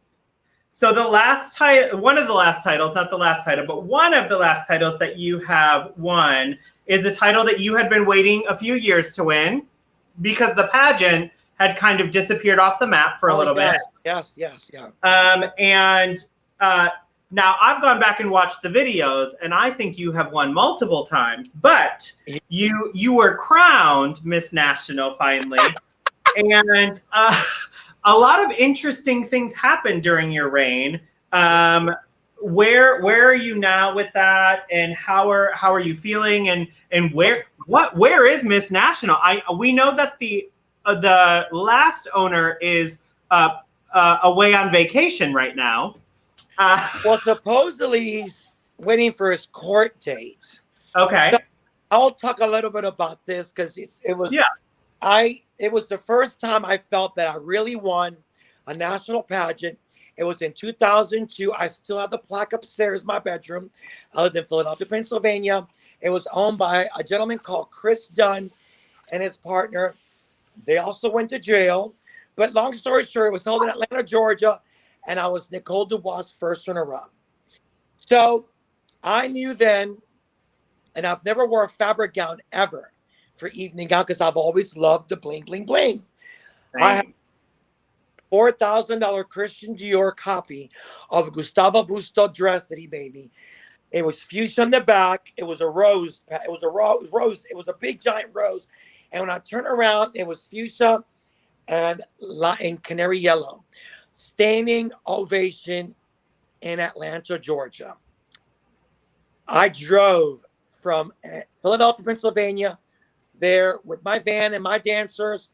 So the last title, one of the last titles, not the last title, but one of the last titles that you have won is a title that you had been waiting a few years to win because the pageant had kind of disappeared off the map for a little bit. Yes. Now I've gone back and watched the videos, and I think you have won multiple times, but you were crowned Miss National finally. And a lot of interesting things happened during your reign. Where are you now with that, and how are you feeling, and where is Miss National? We know that the last owner is away on vacation right now. Well, supposedly he's waiting for his court date. Okay, so I'll talk a little bit about this because it was the first time I felt that I really won a national pageant. It was in 2002. I still have the plaque upstairs in my bedroom. I lived in Philadelphia, Pennsylvania. It was owned by a gentleman called Chris Dunn and his partner. They also went to jail. But long story short, it was held in Atlanta, Georgia, and I was Nicole Dubois' first runner-up. So I knew then, and I've never wore a fabric gown ever for evening gown because I've always loved the bling, bling, bling. I have a $4,000 Christian Dior copy of a Gustavo Busto dress that he made me. It was fuchsia on the back. It was a rose. It was a rose. It was a big giant rose. And when I turned around, it was fuchsia and canary yellow. Standing ovation in Atlanta, Georgia. I drove from Philadelphia, Pennsylvania, there with my van and my dancers,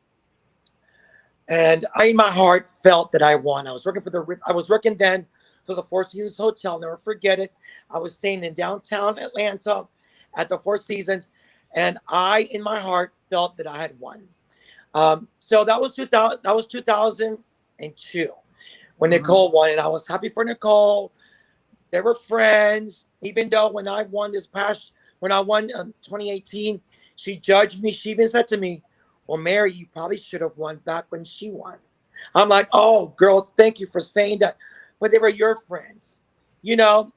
and I, in my heart, felt that I won. I was working then for the Four Seasons Hotel. Never forget it. I was staying in downtown Atlanta at the Four Seasons, and I, in my heart, felt that I had won. So that was 2002 when Nicole won, and I was happy for Nicole. They were friends, even though when I won 2018, She judged me. She even said to me, well, Mary, you probably should have won back when she won. I'm like, oh, girl, thank you for saying that. But they were your friends. You know, I'm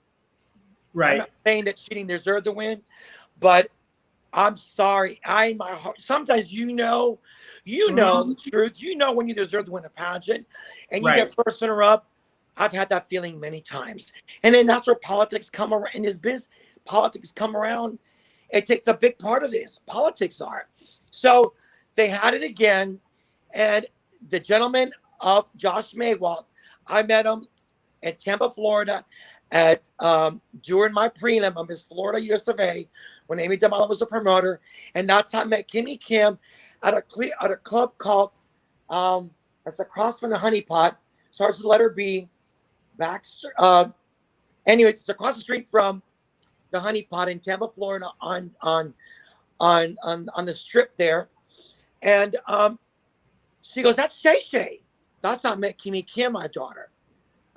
Right. not saying that she didn't deserve the win, but I'm sorry. My heart, sometimes you know Mhm. the truth. You know when you deserve to win a pageant and you Right. get first runner up. I've had that feeling many times. And then that's where politics come around. In this business, politics come around. It takes a big part of this. Politics are. So they had it again. And the gentleman of Josh Maywalt, I met him in Tampa, Florida, at during my prelim of Miss Florida US of A, when Amy DeMalo was a promoter, and that's how I met Kimmy Kim at a club called it's across from the Honey Pot, starts with the letter B. Baxter. Anyways, it's across the street from the Honey Pot in Tampa, Florida, on the strip there, and she goes, "That's ShaeShae." That's how I met Kimmy Kim, my daughter.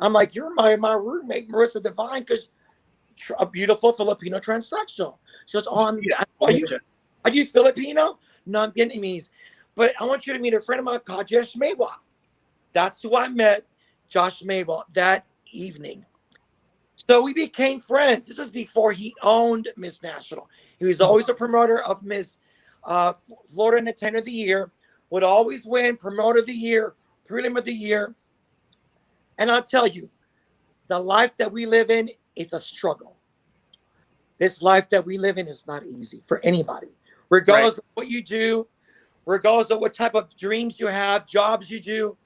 I'm like, "You're my roommate, Marissa Devine, because a beautiful Filipino transsexual." She goes, "Oh, Yeah. are you Filipino?" No, I'm Vietnamese. But I want you to meet a friend of mine called Josh Maywalt. That's who I met, Josh Maywalt, that evening. So we became friends. This is before he owned Miss National. He was always a promoter of Miss Florida Entertainer of the Year, would always win Promoter of the Year, Prelim of the Year. And I'll tell you, the life that we live in is a struggle. This life that we live in is not easy for anybody, regardless of what you do, regardless of what type of dreams you have, jobs you do.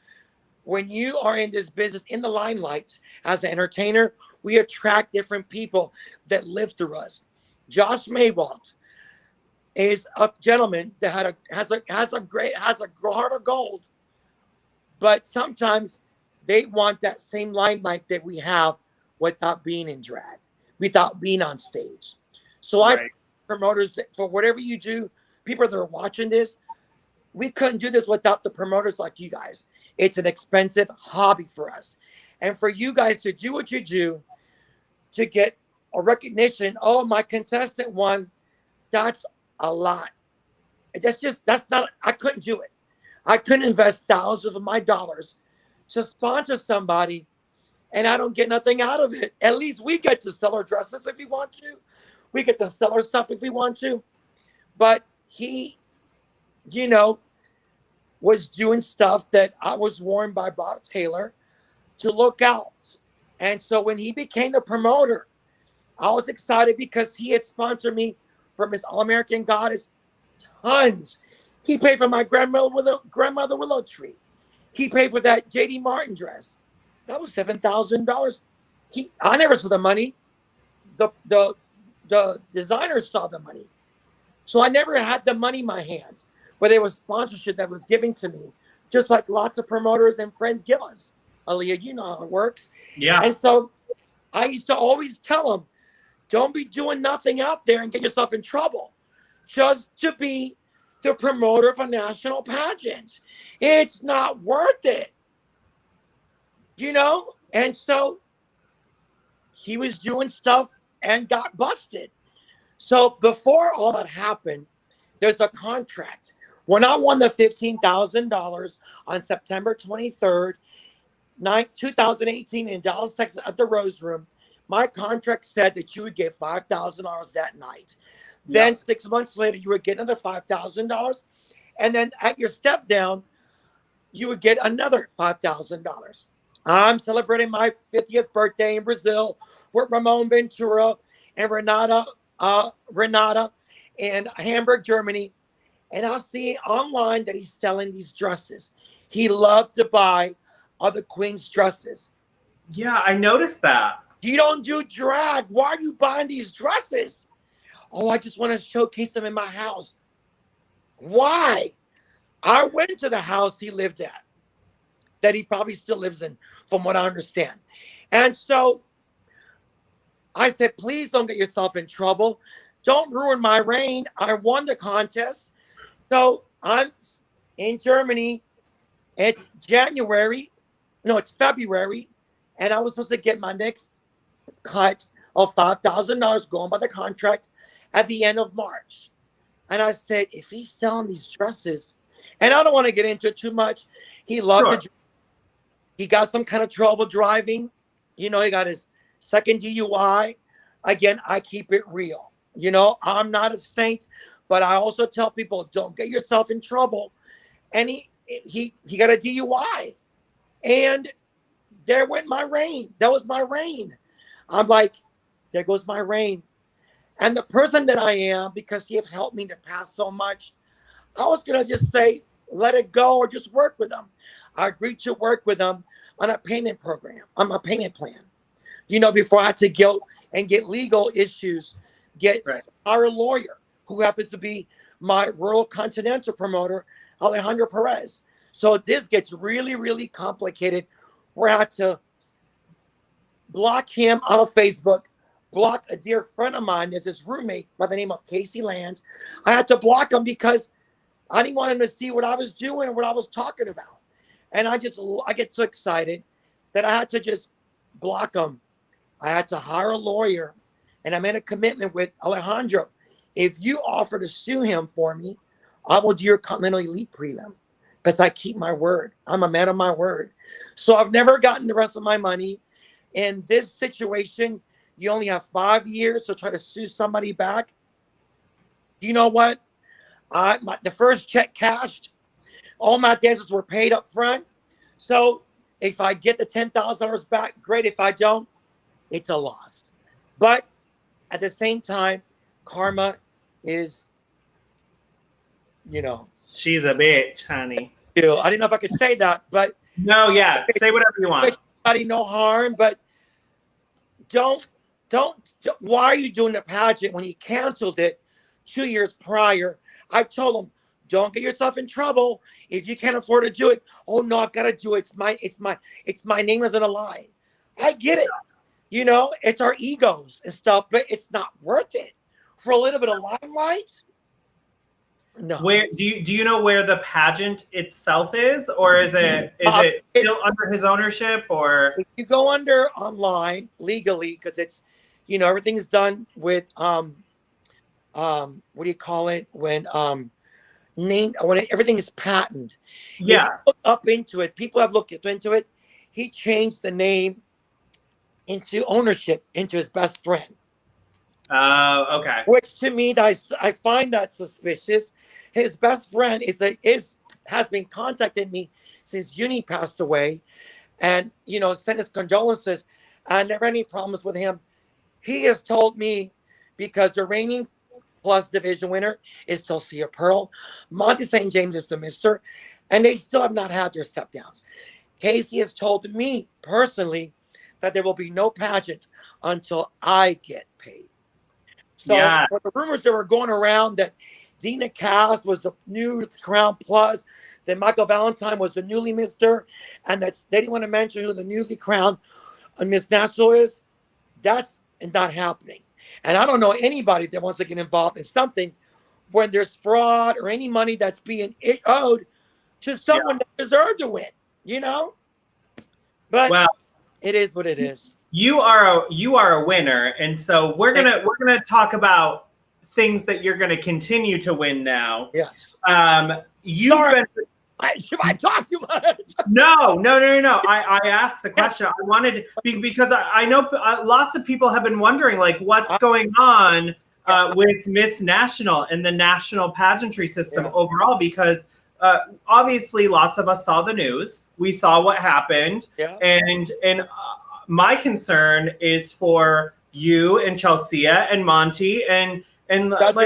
When you are in this business, in the limelight as an entertainer, we attract different people that live through us. Josh Maywalt is a gentleman that has a heart of gold, but sometimes they want that same limelight that we have without being in drag, without being on stage. So I promoters that for whatever you do, people that are watching this, we couldn't do this without the promoters like you guys. It's an expensive hobby for us. And for you guys to do what you do to get a recognition, oh, my contestant won, that's a lot. That's not, I couldn't do it. I couldn't invest thousands of my dollars to sponsor somebody and I don't get nothing out of it. At least we get to sell our dresses if we want to. We get to sell our stuff if we want to. But he, you know, was doing stuff that I was warned by Bob Taylor to look out. And so when he became the promoter, I was excited because he had sponsored me from his All-American Goddess tons. He paid for my grandmother willow tree. He paid for that J.D. Martin dress. That was $7,000. I never saw the money. The designers saw the money. So I never had the money in my hands, but there was sponsorship that was given to me, just like lots of promoters and friends give us. Aaliyah, you know how it works. Yeah. And so I used to always tell them, don't be doing nothing out there and get yourself in trouble just to be the promoter of a national pageant. It's not worth it. You know? And so he was doing stuff and got busted. So before all that happened, there's a contract. When I won the $15,000 on September 23rd, 2018 in Dallas, Texas at the Rose Room, my contract said that you would get $5,000 that night. Then 6 months later, you would get another $5,000. And then at your step down, you would get another $5,000. I'm celebrating my 50th birthday in Brazil with Ramon Ventura and Renata in Hamburg, Germany. And I'll see online that he's selling these dresses. He loved to buy other queens' dresses. Yeah, I noticed that. You don't do drag. Why are you buying these dresses? Oh, I just want to showcase them in my house. Why? I went to the house he lived at, that he probably still lives in, from what I understand. And so I said, please don't get yourself in trouble. Don't ruin my reign. I won the contest. So I'm in Germany. It's January. No, it's February. And I was supposed to get my next cut of $5,000 going by the contract at the end of March. And I said, if he's selling these dresses, and I don't want to get into it too much. He loved Sure. it. He got some kind of trouble driving. You know, he got his second DUI. Again, I keep it real. You know, I'm not a saint, but I also tell people, don't get yourself in trouble. And he got a DUI. And there went my reign. That was my reign. I'm like, there goes my reign. And the person that I am, because he have helped me to pass so much, I was going to just say, let it go or just work with them. I agreed to work with them on a payment program, on my payment plan. You know, before I had to go and get legal issues, our lawyer, who happens to be my Rural Continental promoter, Alejandro Perez. So this gets really, really complicated. Where I had to block him on Facebook, block a dear friend of mine as his roommate by the name of Casey Lands. I had to block him because I didn't want him to see what I was doing and what I was talking about. And I get so excited that I had to just block him. I had to hire a lawyer, and I made a commitment with Alejandro. If you offer to sue him for me, I will do your Continental Elite prelim because I keep my word. I'm a man of my word. So I've never gotten the rest of my money. In this situation, you only have 5 years to try to sue somebody back. You know what? The first check cashed. All my dances were paid up front. So if I get the $10,000 back, great. If I don't, it's a loss. But at the same time, karma is, you know. She's a bitch, honey. I didn't know if I could say that, but. No, yeah. Say whatever you want. Nobody no harm, but don't. Why are you doing the pageant when he canceled it 2 years prior? I told him, don't get yourself in trouble if you can't afford to do it. Oh no, I've got to do it. It's my name isn't a lie. I get it. You know, it's our egos and stuff, but it's not worth it for a little bit of limelight. No. Where do you know where the pageant itself is, or is it still under his ownership, or if you go under online legally, because it's, you know, everything's done with what do you call it when everything is patented. Yeah. If you look up into it, people have looked into it. He changed the name into ownership into his best friend. Oh, okay. Which to me, I find that suspicious. His best friend has been contacting me since Uni passed away, and you know, sent his condolences. I never had any problems with him. He has told me, because the reigning plus division winner is Chelsea Pearl, Monty St. James is the mister, and they still have not had their step downs. Casey has told me personally that there will be no pageant until I get paid. So the rumors that were going around that Dina Cass was the new Crown Plus, that Michael Valentine was the newly Mister, and that they didn't want to mention who the newly crowned Miss National is, that's not happening. And I don't know anybody that wants to get involved in something when there's fraud or any money that's being owed to someone that deserved to win, you know? But it is what it is. You are a winner, and so we're gonna talk about things that you're gonna continue to win now. Yes. Should I talk too much? No. I asked the question. I wanted because I know lots of people have been wondering, like, what's going on with Miss National and the national pageantry system overall, because obviously lots of us saw the news. We saw what happened, and my concern is for you and Chelsea and Monty and what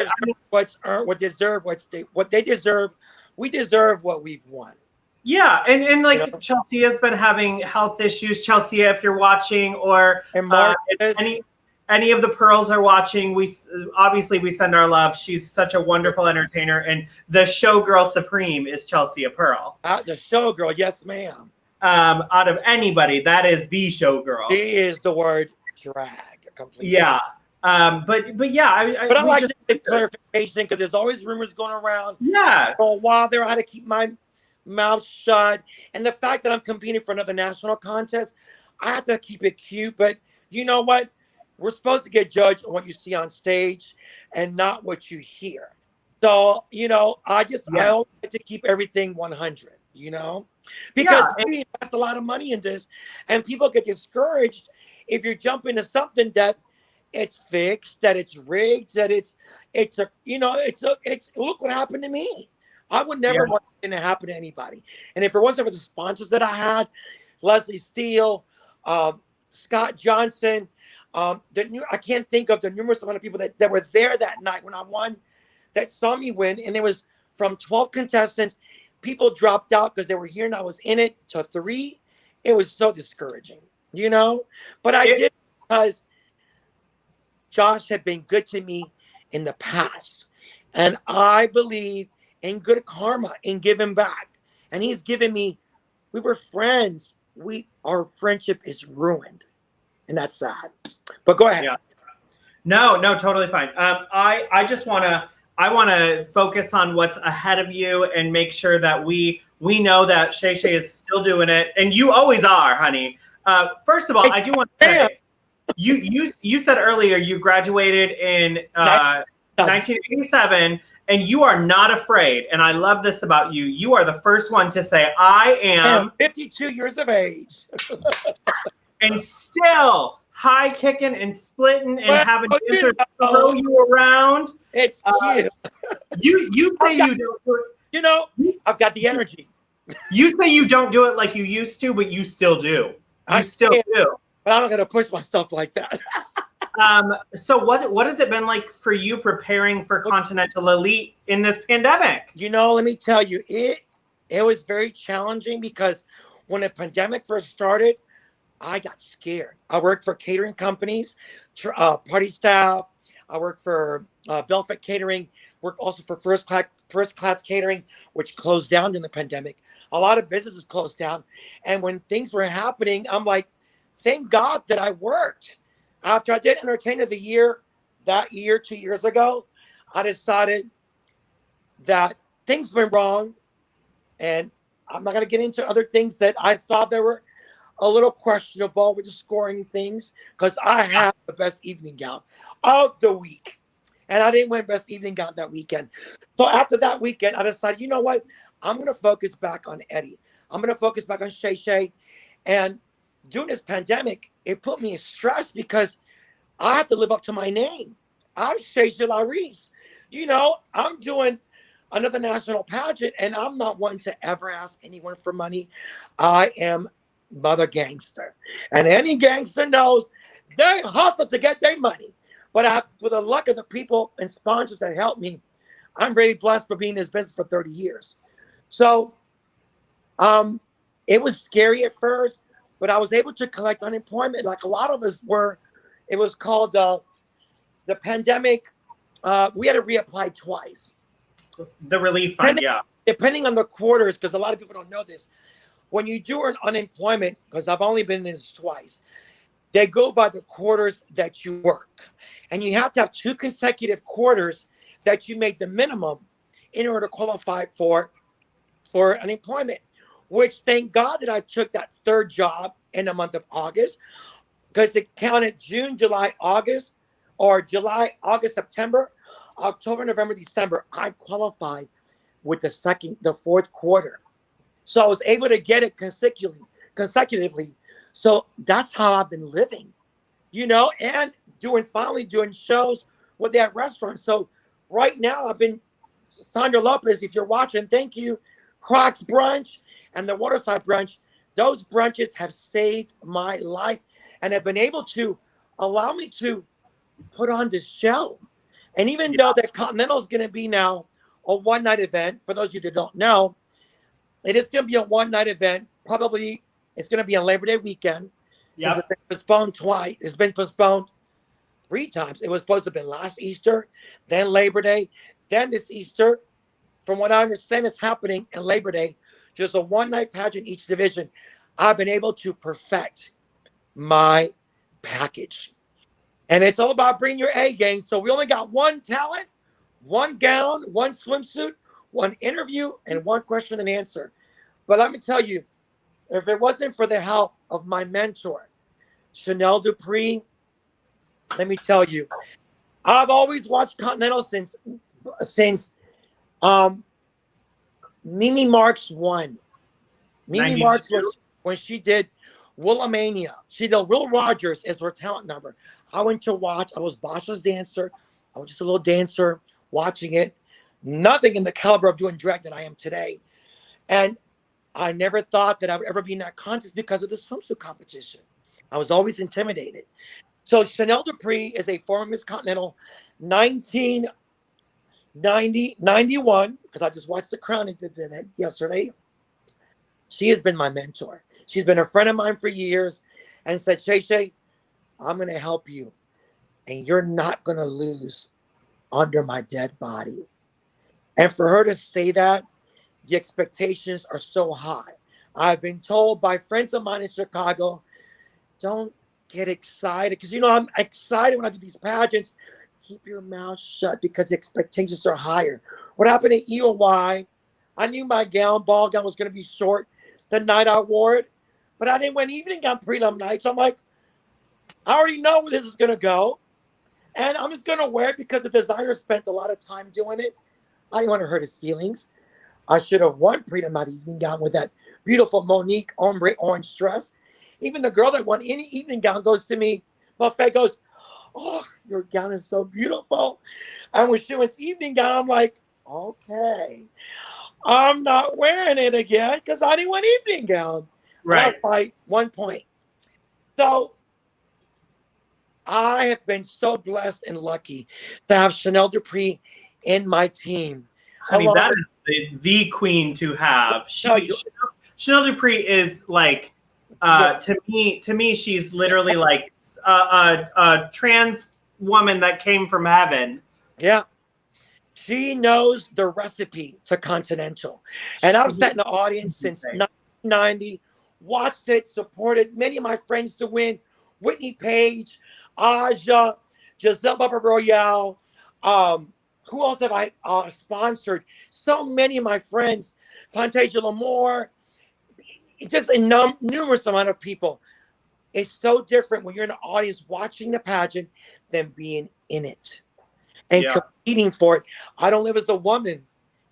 they deserve. We deserve what we've won. Yeah, and like, you know, Chelsea has been having health issues. Chelsea, if you're watching, or if any of the Pearls are watching, we send our love. She's such a wonderful entertainer, and the showgirl supreme is Chelsea Pearl. The showgirl, yes, ma'am. Out of anybody, that is the showgirl. She is the word drag completely. Yeah. But yeah, I like to get clarification, because there's always rumors going around. Yeah. For a while there, I had to keep my mouth shut, and the fact that I'm competing for another national contest, I have to keep it cute. But you know what? We're supposed to get judged on what you see on stage and not what you hear. So, you know, I Yeah. always like to keep everything 100, you know, because Yeah. we invest a lot of money in this, and people get discouraged if you jump into something that it's fixed, that it's rigged, that it's a, you know, it's, look what happened to me. I would Yeah. never want it to happen to anybody. And if it wasn't for the sponsors that I had, Leslie Steele, um, Scott Johnson, I can't think of the numerous amount of people that were there that night when I won, that saw me win, and there was from 12 contestants, people dropped out because they were here and I was in it, to 3. It was so discouraging, you know. But I It, did because Josh had been good to me in the past, and I believe in good karma, in giving back. And he's given me. We were friends. Our friendship is ruined, and that's sad. But go ahead. yeah. No, no, totally fine. I just want to focus on what's ahead of you and make sure that we know that ShaeShae is still doing it, and you always are, honey. First of all, I do want to say, you said earlier you graduated in 1987, and you are not afraid. And I love this about you. You are the first one to say, I am 52 years of age. and still high kicking and splitting and Well, having you dancers know, throw you around. it's cute. You say you don't do it. You know, I've got the energy. You say you don't do it like you used to, but you still do. You still do. But I'm not going to push myself like that. So what has it been like for you preparing for Continental Elite in this pandemic? You know, let me tell you, it was very challenging because when the pandemic first started, I got scared. I worked for catering companies, party staff. I worked for Belfort Catering. Worked also for First Class Catering, which closed down during the pandemic. A lot of businesses closed down, and when things were happening, I'm like, thank God that I worked. After I did Entertainer of the Year that year, 2 years ago, I decided that things went wrong, and I'm not going to get into other things that I saw that were a little questionable with the scoring things, because I had the best evening gown of the week, and I didn't win best evening gown that weekend. So after that weekend, I decided, you know what? I'm going to focus back on Eddie. I'm going to focus back on ShaeShae. And during this pandemic, it put me in stress because I have to live up to my name. I'm ShaeShae LaReese. You know, I'm doing another national pageant, and I'm not one to ever ask anyone for money. I am Mother Gangster. And any gangster knows they hustle to get their money. But for the luck of the people and sponsors that helped me, I'm really blessed for being in this business for 30 years. So it was scary at first, but I was able to collect unemployment like a lot of us were. It was called the pandemic. We had to reapply twice. The relief fund, Depending on the quarters, because a lot of people don't know this. When you do an unemployment, because I've only been in this twice, they go by the quarters that you work. And you have to have 2 consecutive quarters that you made the minimum in order to qualify for unemployment, which thank God that I took that 3rd job in the month of August, because it counted June, July, August, or July, August, September, October, November, December. I qualified with the 4th quarter. So I was able to get it consecutively. So that's how I've been living, you know, and finally doing shows with that restaurant. So right now I've been, Sandra Lopez, if you're watching, thank you. Crocs Brunch and the Waterside Brunch. Those brunches have saved my life and have been able to allow me to put on this show. And even though the Continental is going to be now a one-night event, for those of you that don't know, it is going to be a one-night event. Probably it's going to be on Labor Day weekend. Since it's been postponed twice. It's been postponed 3 times. It was supposed to have been last Easter, then Labor Day, then this Easter. From what I understand, it's happening in Labor Day. Just a one-night pageant each division. I've been able to perfect my package. And it's all about bringing your A game. So we only got 1 talent, 1 gown, 1 swimsuit, 1 interview, and 1 question and answer. But let me tell you, if it wasn't for the help of my mentor, Chanel Dupree, let me tell you, I've always watched Continental since Um, Mimi Marks won. Mimi 92. Marks was when she did Willamania. She did Will Rogers as her talent number. I went to watch. I was Basha's dancer. I was just a little dancer watching it. Nothing in the caliber of doing drag that I am today. And I never thought that I would ever be in that contest because of the swimsuit competition. I was always intimidated. So Chanel Dupree is a former Miss Continental 1990, 91, because I just watched the crowning yesterday. She has been my mentor. She's been a friend of mine for years and said, ShaeShae, I'm going to help you. And you're not going to lose under my dead body. And for her to say that, the expectations are so high. I've been told by friends of mine in Chicago, don't get excited. Because, I'm excited when I do these pageants. Keep your mouth shut because the expectations are higher. What happened at EOY, I knew my ball gown was going to be short the night I wore it, but I didn't win evening gown prelim night. So I'm like, I already know where this is going to go. And I'm just going to wear it because the designer spent a lot of time doing it. I didn't want to hurt his feelings. I should have won prelim night evening gown with that beautiful Monique ombre orange dress. Even the girl that won any evening gown goes to me, Buffet goes, oh, your gown is so beautiful. And when she went evening gown, I'm like, okay. I'm not wearing it again because I didn't want evening gown. Right. Lost by 1 point. So I have been so blessed and lucky to have Chanel Dupree in my team. Honey, that is the queen to have. Chanel Dupree is like, to me, she's literally like a trans woman that came from heaven. Yeah. She knows the recipe to Continental. And I've sat in the audience since 1990, watched it, supported many of my friends to win. Whitney Page, Aja, Giselle Bubba Royale. Who else have I sponsored? So many of my friends, Fantasia Lamore, just a numerous amount of people. It's so different when you're in the audience watching the pageant than being in it and competing for it. I don't live as a woman.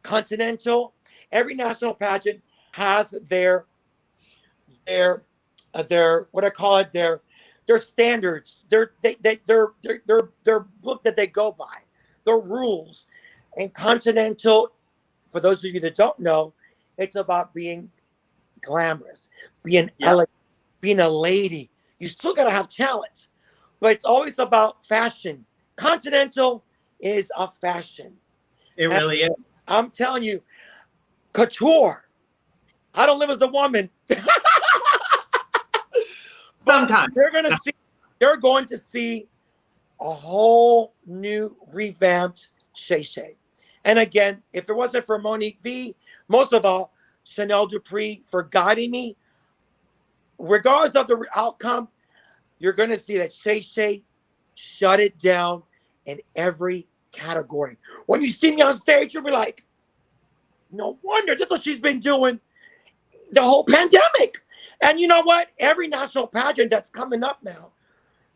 Continental, every national pageant has their what I call it, their standards, their book that they go by, their rules. And Continental, for those of you that don't know, it's about being glamorous, being elegant, being a lady. You still gotta have talent, but it's always about fashion. Continental is a fashion. It really is. I'm telling you, couture. I don't live as a woman. Sometimes they're going to see a whole new revamped ShaeShae. And again, if it wasn't for Monique V, most of all, Chanel Dupree for guiding me, regardless of the outcome, you're going to see that ShaeShae shut it down in every category. When you see me on stage, you'll be like, no wonder, this is what she's been doing the whole pandemic. And you know what? Every national pageant that's coming up now,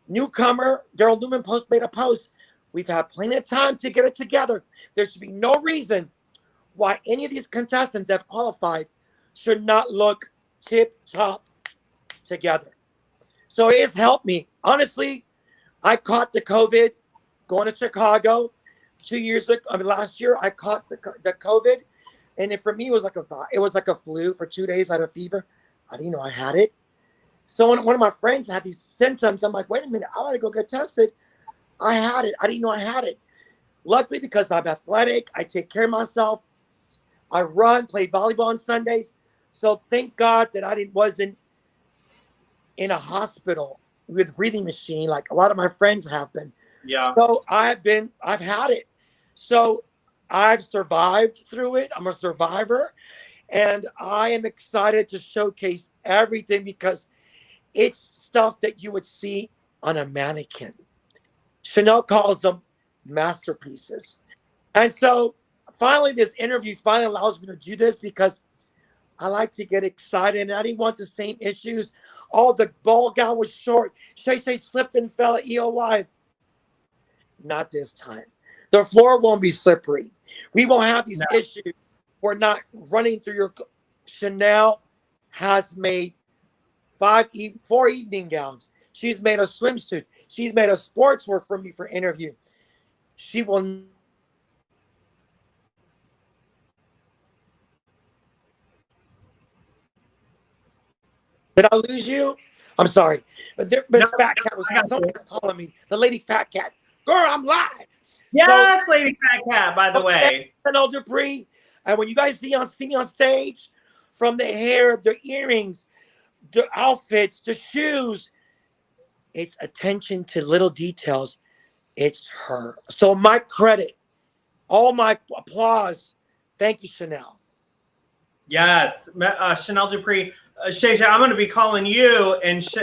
newcomer, Daryl Newman made a post. We've had plenty of time to get it together. There should be no reason why any of these contestants that have qualified should not look tip-top together. So it has helped me. Honestly, I caught the COVID going to Chicago 2 years ago. Last year, I caught the COVID. And for me, it was like a flu. For 2 days, I had a fever. I didn't know I had it. So when one of my friends had these symptoms, I'm like, wait a minute, I gotta go get tested. I had it. I didn't know I had it. Luckily, because I'm athletic, I take care of myself. I run, play volleyball on Sundays. So thank God that I wasn't in a hospital with a breathing machine like a lot of my friends have been. Yeah. So I've had it. So I've survived through it. I'm a survivor. And I am excited to showcase everything because it's stuff that you would see on a mannequin. Chanel calls them masterpieces. And so finally, this interview finally allows me to do this because I like to get excited. And I didn't want the same issues. Oh, the ball gown was short. ShaeShae slipped and fell at EOY. Not this time. The floor won't be slippery. We won't have these issues. We're not running through your. Chanel has made 4 evening gowns. She's made a swimsuit. She's made a sportswear for me for interview. She will. Did I lose you? I'm sorry. But Miss Fat Cat was calling me. The lady Fat Cat. Girl, I'm live. Yes, so, Lady Fat Cat, by the way. Chanel Dupree. And when you guys see me on stage, from the hair, the earrings, the outfits, the shoes, it's attention to little details. It's her. So my credit, all my applause. Thank you, Chanel. Yes, Chanel Dupree. ShaeShae, I'm going to be calling you and ask.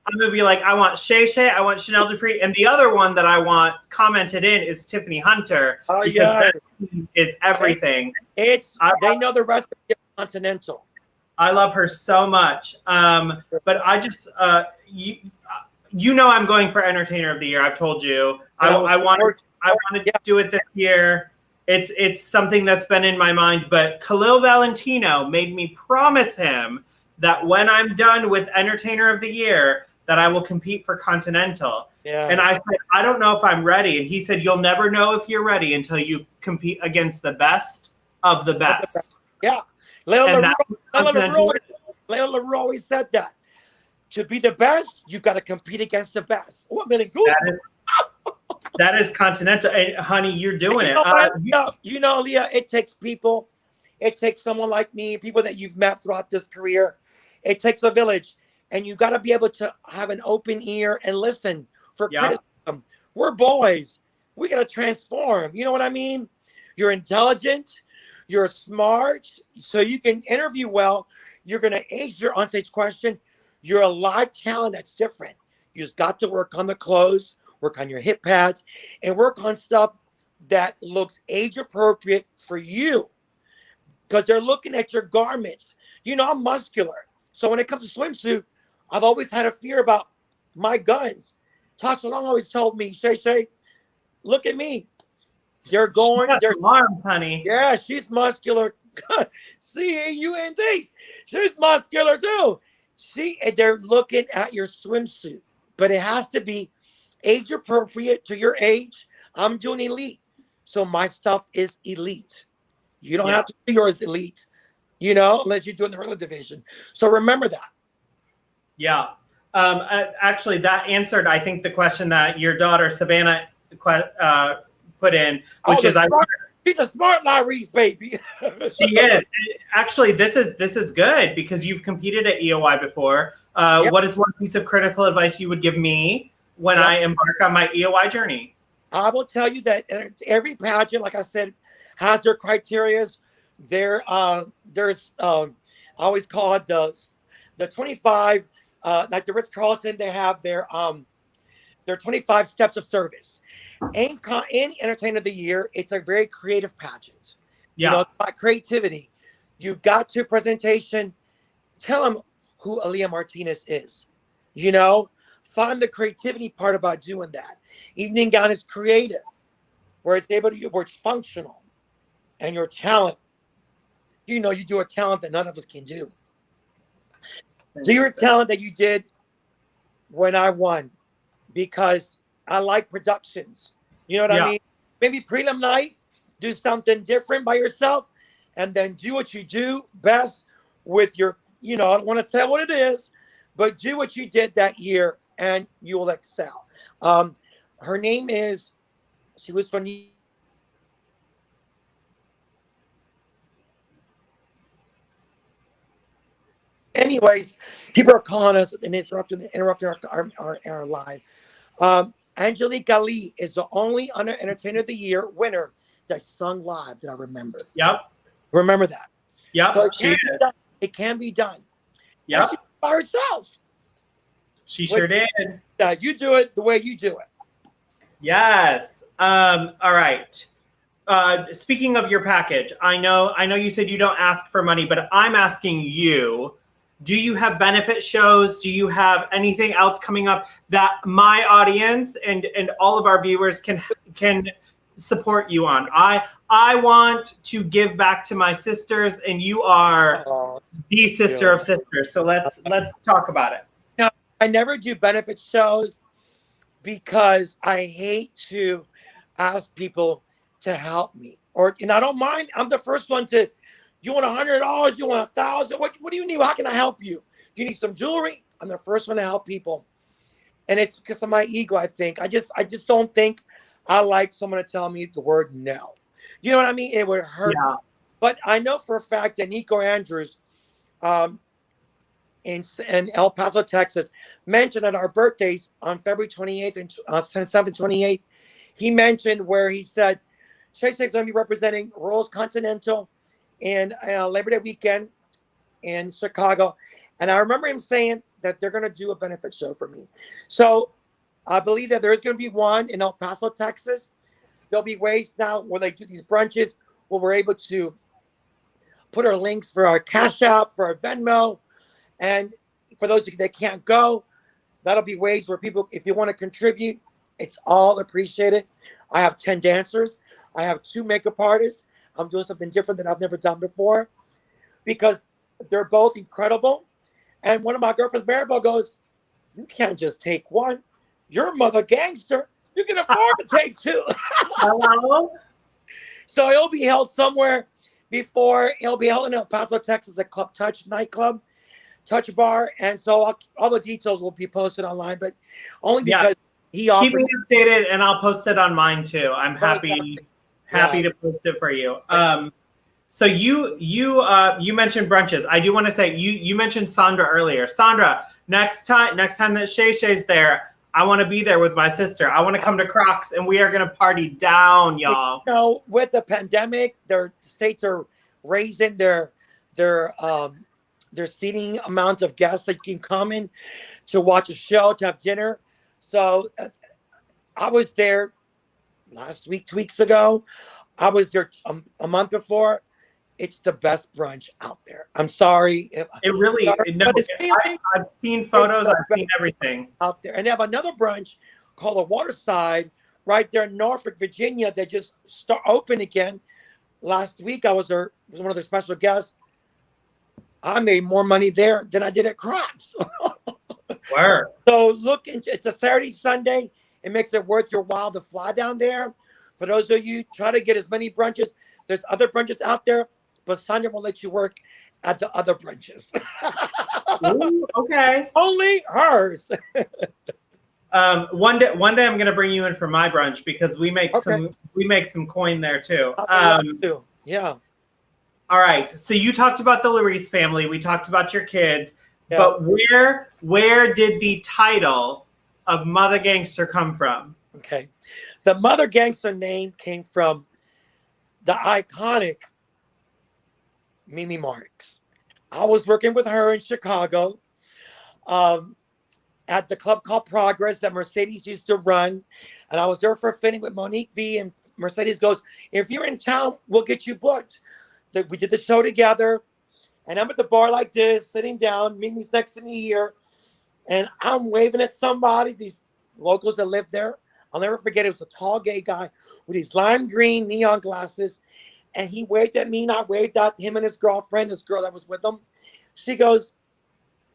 I'm going to be like, I want ShaeShae, I want Chanel Dupree, and the other one that I want commented in is Tiffany Hunter. Oh, because yeah, that is everything. They know the rest of the Continental. I love her so much. But I just you know I'm going for Entertainer of the Year. I've told you. I want to do it this year. It's something that's been in my mind, but Khalil Valentino made me promise him that when I'm done with Entertainer of the Year, that I will compete for Continental. Yeah. And I said, I don't know if I'm ready. And he said, you'll never know if you're ready until you compete against the best of the best. Yeah. Layla LaRue always said that. To be the best, you've got to compete against the best. Oh, that is Continental. And honey, you're doing it. Leah, it takes people. It takes someone like me, people that you've met throughout this career. It takes a village. And you got to be able to have an open ear and listen for criticism. We're boys. We got to transform. You know what I mean? You're intelligent. You're smart. So you can interview well. You're going to ace your onstage question. You're a live talent that's different. You just got to work on the clothes, work on your hip pads, and work on stuff that looks age appropriate for you. Because they're looking at your garments. You know, I'm muscular. So when it comes to swimsuit, I've always had a fear about my guns. Tasha Long always told me, ShaeShae, look at me. They're going. They're arms, honey. Yeah, she's muscular. C-A-U-N-T. She's muscular too. They're looking at your swimsuit, but it has to be age appropriate to your age. I'm doing elite, so my stuff is elite. You don't have to do yours elite, unless you're doing the regular division. So remember that. Yeah. Actually, that answered, I think, the question that your daughter Savannah put in, which is, she's a smart LaReese, baby. She is. Actually, this is good because you've competed at EOI before. What is one piece of critical advice you would give me when I embark on my EOI journey? I will tell you that every pageant, like I said, has their criterias. There's I always call it the 25. Like the Ritz-Carlton, they have their 25 steps of service. In Entertainer of the Year, it's a very creative pageant. Yeah. About creativity. You got to presentation. Tell them who Aaliyah Martinez is. Find the creativity part about doing that. Evening gown is creative, where it's functional, and your talent. You do a talent that none of us can do. Do your talent that you did when I won, because I like productions. You know what I mean? Maybe prelim night, do something different by yourself, and then do what you do best with your, I don't want to tell what it is, but do what you did that year and you will excel. Her name is, she was from Anyways, people are calling us and interrupting our live. Angelique Ali is the only Entertainer of the Year winner that sung live that I remember. Yep. Remember that. Yep. So it can be done. Yep. She by herself. She sure did. You do it the way you do it. Yes. All right. Speaking of your package, I know you said you don't ask for money, but I'm asking you, do you have benefit shows? Do you have anything else coming up that my audience and all of our viewers can support you on? I want to give back to my sisters, and you are the sister of sisters. So let's talk about it. Now, I never do benefit shows because I hate to ask people to help me, and I don't mind. I'm the first one to. You want $100? You want $1,000? What do you need? How can I help you? You need some jewelry? I'm the first one to help people, and it's because of my ego. I think I just don't think I like someone to tell me the word no. You know what I mean? It would hurt. Yeah. But I know for a fact that Nico Andrews, in El Paso, Texas, mentioned at our birthdays on February 28th and 7th, 28th, he mentioned where he said, ShaeShae is going to be representing Rose Continental in Labor Day weekend in Chicago. And I remember him saying that they're going to do a benefit show for me. So I believe that there's going to be one in El Paso, Texas. There'll be ways now where they do these brunches where we're able to put our links for our Cash App, for our Venmo. And for those that can't go, that'll be ways where people, if you want to contribute, it's all appreciated. I have 10 dancers. I have 2 makeup artists. I'm doing something different that I've never done before because they're both incredible. And one of my girlfriends, Maribel, goes, you can't just take one. You're Mother Gangster. You can afford to take 2. Hello? So it'll be held somewhere before. It'll be held in El Paso, Texas, at Club Touch nightclub, Touch Bar. And so all the details will be posted online, but only because he offered. Keep me updated, and I'll post it on mine too. I'm happy to post it for you. So you mentioned brunches. I do want to say you mentioned Sandra earlier. Sandra, next time that ShaeShae's there, I want to be there with my sister. I want to come to Crocs, and we are gonna party down, y'all. You know, with the pandemic, their states are raising their seating amount of guests that can come in to watch a show, to have dinner. So I was there last week, 2 weeks ago. I was there a month before. It's the best brunch out there. I'm sorry. I've seen photos. I've seen everything out there. And they have another brunch called the Waterside right there in Norfolk, Virginia. That just open again. Last week, I was there. Was one of their special guests. I made more money there than I did at Crocs. Where? So look, it's a Saturday, Sunday. It makes it worth your while to fly down there. For those of you, try to get as many brunches. There's other brunches out there, but Sonia will let you work at the other brunches. Ooh, okay. Only hers. One day I'm going to bring you in for my brunch because we make some coin there too. Yeah. All right. So you talked about the LaReese family. We talked about your kids. Yeah. But where did the title of Mother Gangster come from? Okay. The Mother Gangster name came from the iconic Mimi Marks. I was working with her in Chicago at the club called Progress that Mercedes used to run. And I was there for a fitting with Monique V. And Mercedes goes, if you're in town, we'll get you booked. We did the show together. And I'm at the bar like this, sitting down. Mimi's next to me here. And I'm waving at somebody, these locals that live there. I'll never forget, it was a tall gay guy with these lime green neon glasses. And he waved at me, and I waved at him and his girlfriend, this girl that was with him. She goes,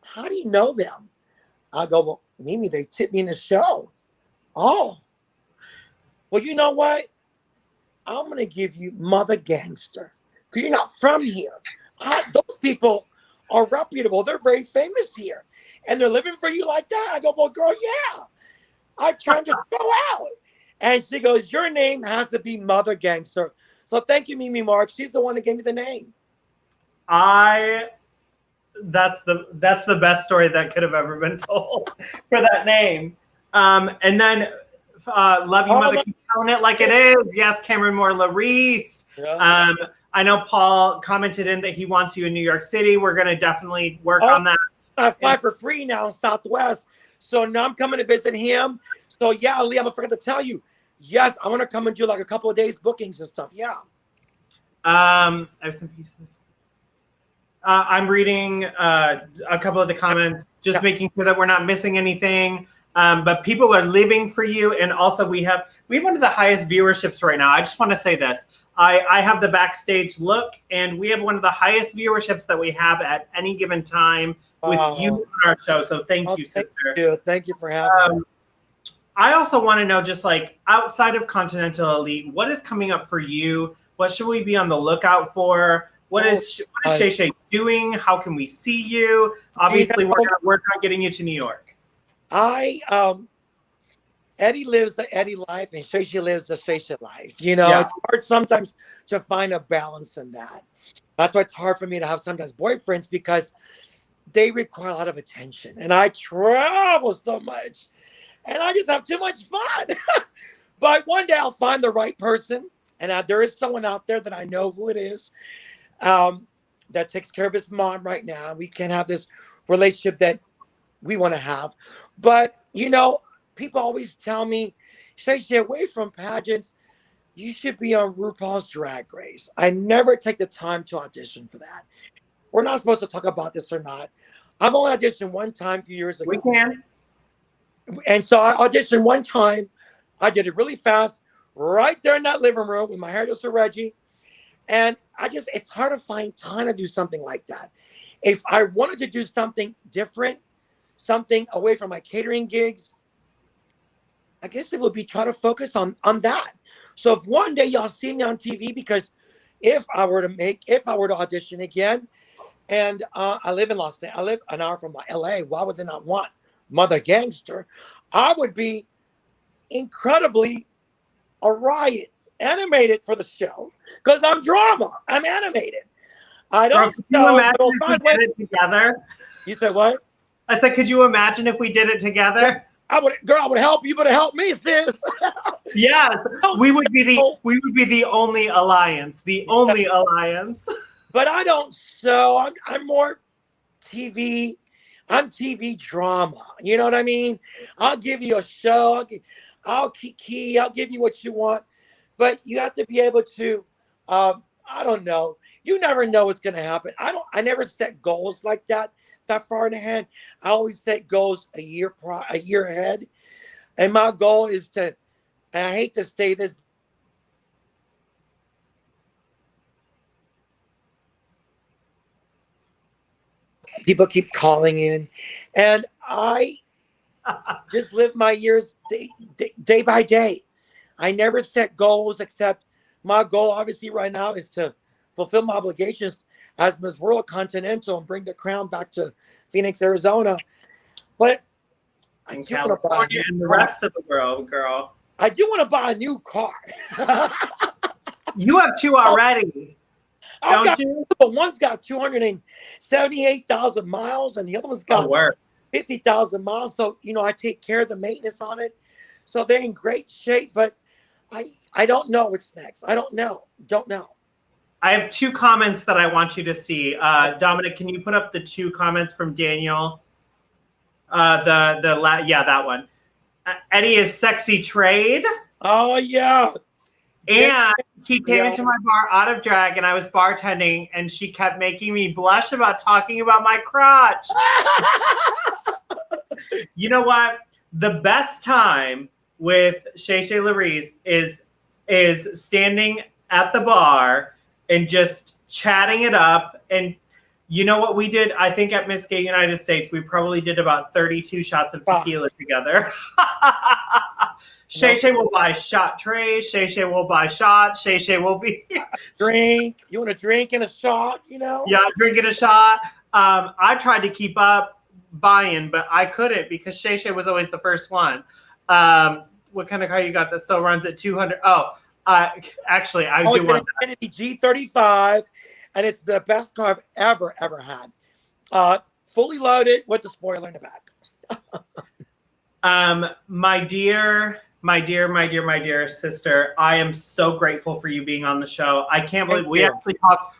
how do you know them? I go, well, Mimi, they tipped me in the show. Oh. Well, you know what? I'm going to give you Mother Gangster. Because you're not from here. Those people are reputable. They're very famous here. And they're living for you like that. I go, well, girl, yeah. I turned to go out. And she goes, your name has to be Mother Gangster. So thank you, Mimi Mark. She's the one that gave me the name. That's the best story that could have ever been told for that name. And then Love You Mother, keep telling it like it is. Yes, Cameron Moore LaReese. Yeah. I know Paul commented in that he wants you in New York City. We're going to definitely work on that. I fly for free now in Southwest. So now I'm coming to visit him. So yeah, Aaliyah, I forgot to tell you. Yes, I want to come and do like a couple of days bookings and stuff. Yeah. I have some pieces. I'm reading a couple of the comments, just making sure that we're not missing anything. But people are living for you, and also we have one of the highest viewerships right now. I just want to say this: I have the backstage look, and we have one of the highest viewerships that we have at any given time with you on our show. So thank you, sister. Thank you for having me. I also want to know, just like outside of Continental Elite, what is coming up for you? What should we be on the lookout for? What is ShaeShae doing? How can we see you? Obviously, we're going to work on getting you to New York. Eddie lives the Eddie life and ShaeShae lives the ShaeShae life. You know, it's hard sometimes to find a balance in that. That's why it's hard for me to have sometimes boyfriends, because they require a lot of attention. And I travel so much and I just have too much fun. But one day I'll find the right person. And there is someone out there that I know who it is. That takes care of his mom right now. We can have this relationship that we want to have. But, you know, people always tell me, ShaeShae, away from pageants, you should be on RuPaul's Drag Race. I never take the time to audition for that. We're not supposed to talk about this or not. I've only auditioned one time a few years ago. We can. And so I auditioned one time. I did it really fast, right there in that living room with my hairdresser, Reggie. And it's hard to find time to do something like that. If I wanted to do something different, something away from my catering gigs, I guess it would be try to focus on that. So if one day y'all see me on TV, because if I were to audition again, and I live in Los Angeles, I live an hour from LA, why would they not want Mother Gangster? I would be incredibly a riot, animated for the show. Because I'm drama. I'm animated. I don't know. Imagine if we did it together? You said what? I said, could you imagine if we did it together? I would help you, but help me, sis. Yes, we would be the only alliance. The only alliance. But I don't sew. I'm more TV. I'm TV drama. You know what I mean? I'll give you a show. I'll key. I'll give you what you want. But you have to be able to. I don't know. You never know what's going to happen. I never set goals like that far in ahead. I always set goals a year ahead. And my goal is to, and I hate to say this, people keep calling in, and I just live my years day by day. I never set goals, except my goal, obviously, right now is to fulfill my obligations as Miss World Continental and bring the crown back to Phoenix, Arizona. But in California and the rest of the world, girl. I do want to buy a new car. You have two already, don't you? One's got 278,000 miles, and the other one's got 50,000 miles. So, you know, I take care of the maintenance on it. So they're in great shape, but I don't know what's next. I don't know. I have two comments that I want you to see. Dominic, can you put up the two comments from Daniel? That one. Eddie is sexy trade. Oh yeah. And he came into my bar out of drag, and I was bartending, and she kept making me blush about talking about my crotch. You know what? The best time with ShaeShae LaReese is standing at the bar and just chatting it up. And you know what we did? I think at Miss Gay United States, we probably did about 32 shots of tequila together. ShaeShae will buy shot trays. ShaeShae will buy shots. ShaeShae will be drink. You want a drink and a shot, you know? Yeah, drink and a shot. I tried to keep up buying, but I couldn't because ShaeShae was always the first one. What kind of car you got that still runs at 200? Actually, I do want that. G35, and it's the best car I've ever had. Fully loaded with the spoiler in the back. My dear sister, I am so grateful for you being on the show. I can't believe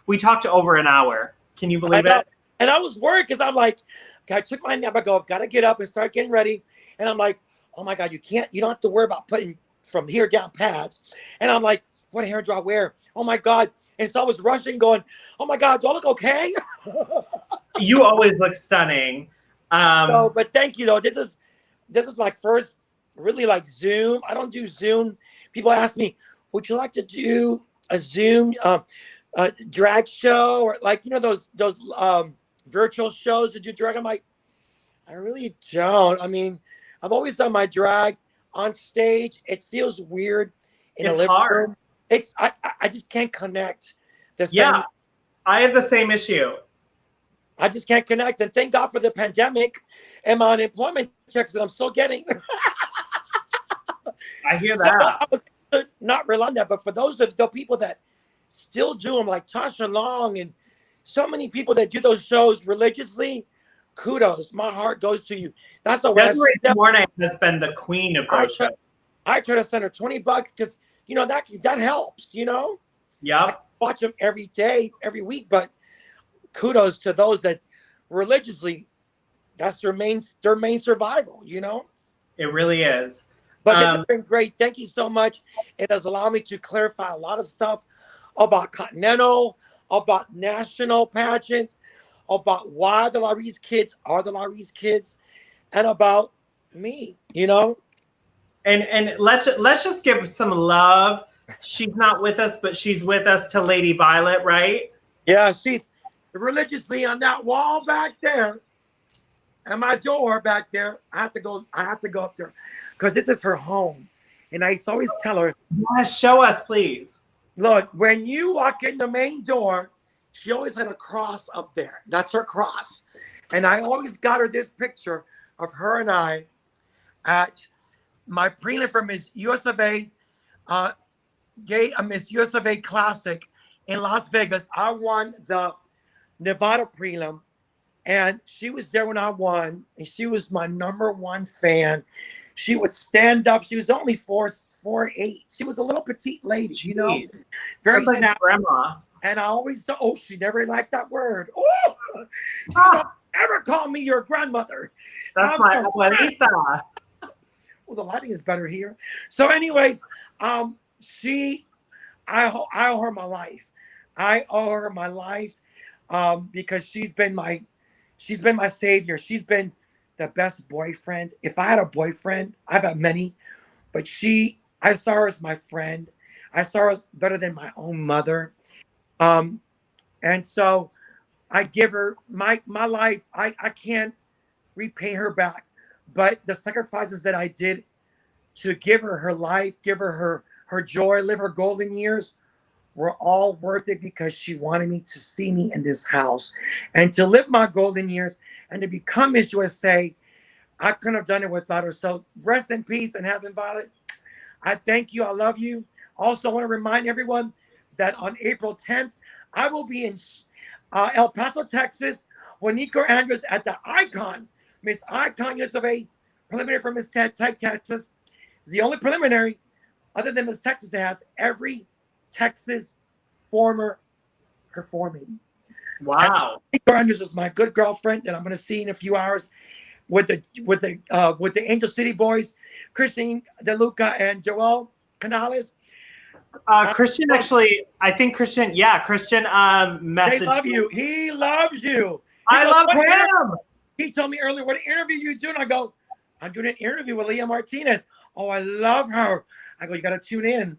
we talked over an hour. Can you believe it? And I was worried because I'm like, I took my nap. I go, I've got to get up and start getting ready. And I'm like, oh my God, you don't have to worry about putting from here down pads. And I'm like, what hair do I wear? Oh my God, And so I was rushing going, oh my God, do I look okay? You always look stunning. No, but thank you though. This is my first really like Zoom. I don't do Zoom. People ask me, would you like to do a Zoom drag show, or like, you know, those virtual shows to do drag? I'm like, I really don't. I mean, I've always done my drag on stage. It feels weird in a living hard. room. I just can't connect. Yeah, I have the same issue. I just can't connect. And thank God for the pandemic and my unemployment checks that I'm still getting. I hear that. I was not rely on that, but for those of the people that still do them, like Tasha Long and so many people that do those shows religiously, kudos. My heart goes to you. That's a Desiree Morning has been the queen of those shows. I try to send her $20 because, you know, that helps, you know? Yeah. I watch them every day, every week, but kudos to those that religiously, that's their main survival, you know? It really is. But this has been great. Thank you so much. It has allowed me to clarify a lot of stuff about Continental, about national pageant, about why the LaReese kids are the LaReese kids, and about me, you know? And let's just give some love. She's not with us, but she's with us to Lady Violet, right? Yeah, she's religiously on that wall back there, and my door back there. I have to go up there because this is her home. And I used to always tell her, yes, show us, please. Look, when you walk in the main door, she always had a cross up there. That's her cross. And I always got her this picture of her and I at my prelim for Miss US of A, Miss US of A Classic in Las Vegas. I won the Nevada prelim, and she was there when I won, and she was my #1 fan. She would stand up. She was only 4'8". She was a little petite lady, you know, very like grandma. And I always thought, oh, she never liked that word. Oh, she don't ever call me your grandmother. That's my abuelita. Well, the lighting is better here. So, anyways, I owe her my life. I owe her my life because she's been my savior. She's been the best boyfriend. If I had a boyfriend, I've had many, but I saw her as my friend. I saw her as better than my own mother. And so I give her my life. I can't repay her back, but the sacrifices that I did to give her her life, give her her joy, live her golden years, were all worth it because she wanted me to see me in this house and to live my golden years and to become Miss USA. I couldn't have done it without her. So rest in peace and heaven, Violet. I thank you. I love you. Also, I want to remind everyone that on April 10th, I will be in El Paso, Texas, with Nico Andrews at the Icon, Miss Icon USA preliminary for Miss Texas. It's the only preliminary other than Miss Texas that has every Texas former performing. Wow. Nico Andrews is my good girlfriend that I'm going to see in a few hours with the Angel City Boys, Christian DeLuca and Joel Canales. Christian actually, I think Christian messaged. They love you. He loves you. I love him. He told me earlier, what interview you doing? I go, I'm doing an interview with Leah Martinez. Oh, I love her. I go, you got to tune in.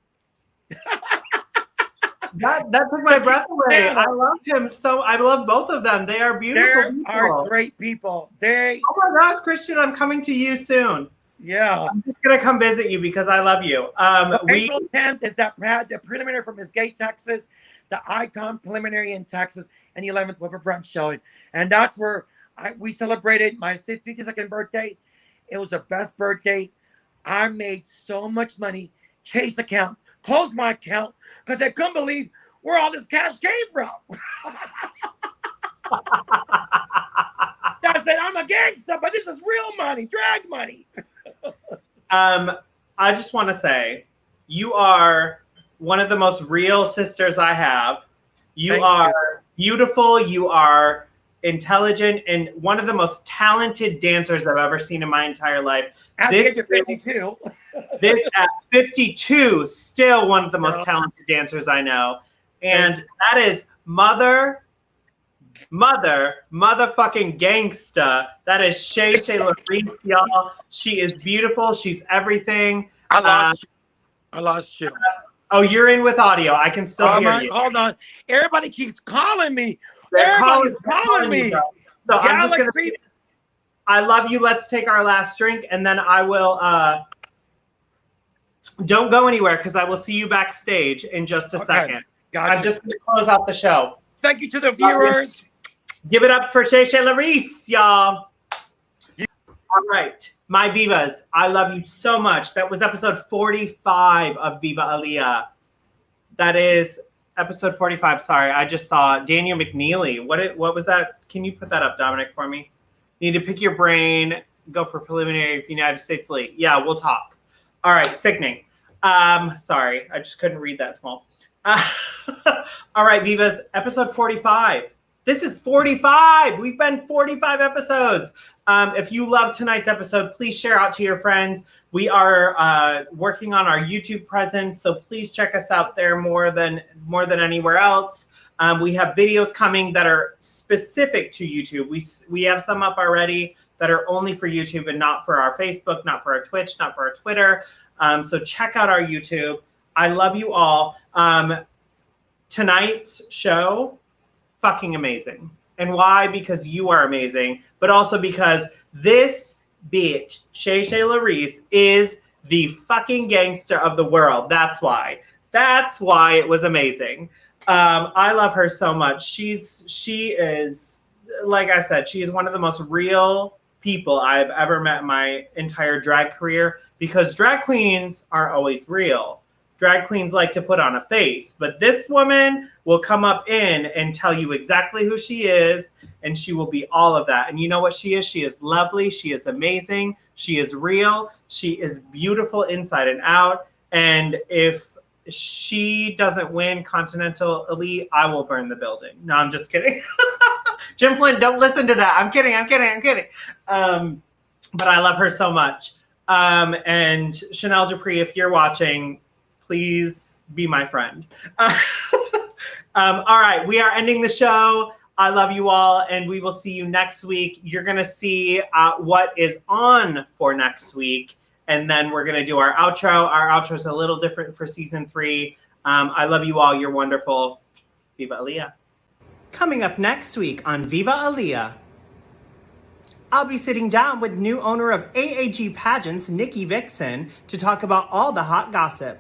That took my breath away. I love him so. I love both of them. They are beautiful people. Are great people. Oh my gosh, Christian, I'm coming to you soon. Yeah. I'm just going to come visit you because I love you. April 10th is the preliminary from Miss Gay, Texas, the Icon preliminary in Texas, and the 11th with a brunch showing. And that's where we celebrated my 52nd birthday. It was the best birthday. I made so much money. Chase account, closed my account because I couldn't believe where all this cash came from. I said, I'm a gangster, but this is real money, drag money. I just want to say, you are one of the most real sisters I have. You are beautiful. You are intelligent and one of the most talented dancers I've ever seen in my entire life. At the age of 52. This at 52, still one of the most talented dancers I know. And that is motherfucking gangsta. That is ShaeShae LaReese, y'all. She is beautiful. She's everything. I lost you. Oh, you're in with audio. I can still hear you. Hold on. Everybody keeps calling me. Everybody's calling me. So I'm just gonna. I love you. Let's take our last drink, and then I will. Don't go anywhere because I will see you backstage in just a second. I'm just going to close out the show. Thank you to the viewers. Give it up for ShaeShae LaReese, y'all. All right, my Vivas, I love you so much. That was episode 45 of Viva Aaliyah. That is episode 45. Sorry, I just saw Daniel McNeely. What was that? Can you put that up, Dominic, for me? Need to pick your brain. Go for preliminary United States League. Yeah, we'll talk. All right, sickening. Sorry, I just couldn't read that small. All right, Vivas, episode 45. This is 45. We've been 45 episodes. If you love tonight's episode, please share out to your friends. We are working on our YouTube presence, so please check us out there more than anywhere else. We have videos coming that are specific to YouTube. We have some up already that are only for YouTube and not for our Facebook, not for our Twitch, not for our Twitter. So check out our YouTube. I love you all. Tonight's show, fucking amazing. And why? Because you are amazing, but also because this bitch, ShaeShae LaReese, is the fucking gangster of the world. That's why. That's why it was amazing. I love her so much. She is, like I said, she is one of the most real people I've ever met in my entire drag career, because drag queens are always real. Drag queens like to put on a face, but this woman will come up in and tell you exactly who she is, and she will be all of that. And you know what she is? She is lovely. She is amazing. She is real. She is beautiful inside and out. And if she doesn't win Continental Elite, I will burn the building. No, I'm just kidding. Jim Flynn, don't listen to that. I'm kidding. But I love her so much. And Chanel Dupree, if you're watching, please be my friend. All right, we are ending the show. I love you all, and we will see you next week. You're going to see what is on for next week, and then we're going to do our outro. Our outro is a little different for season 3. I love you all. You're wonderful. Viva Aaliyah. Coming up next week on Viva Aaliyah, I'll be sitting down with new owner of AAG Pageants, Nikki Vixen, to talk about all the hot gossip.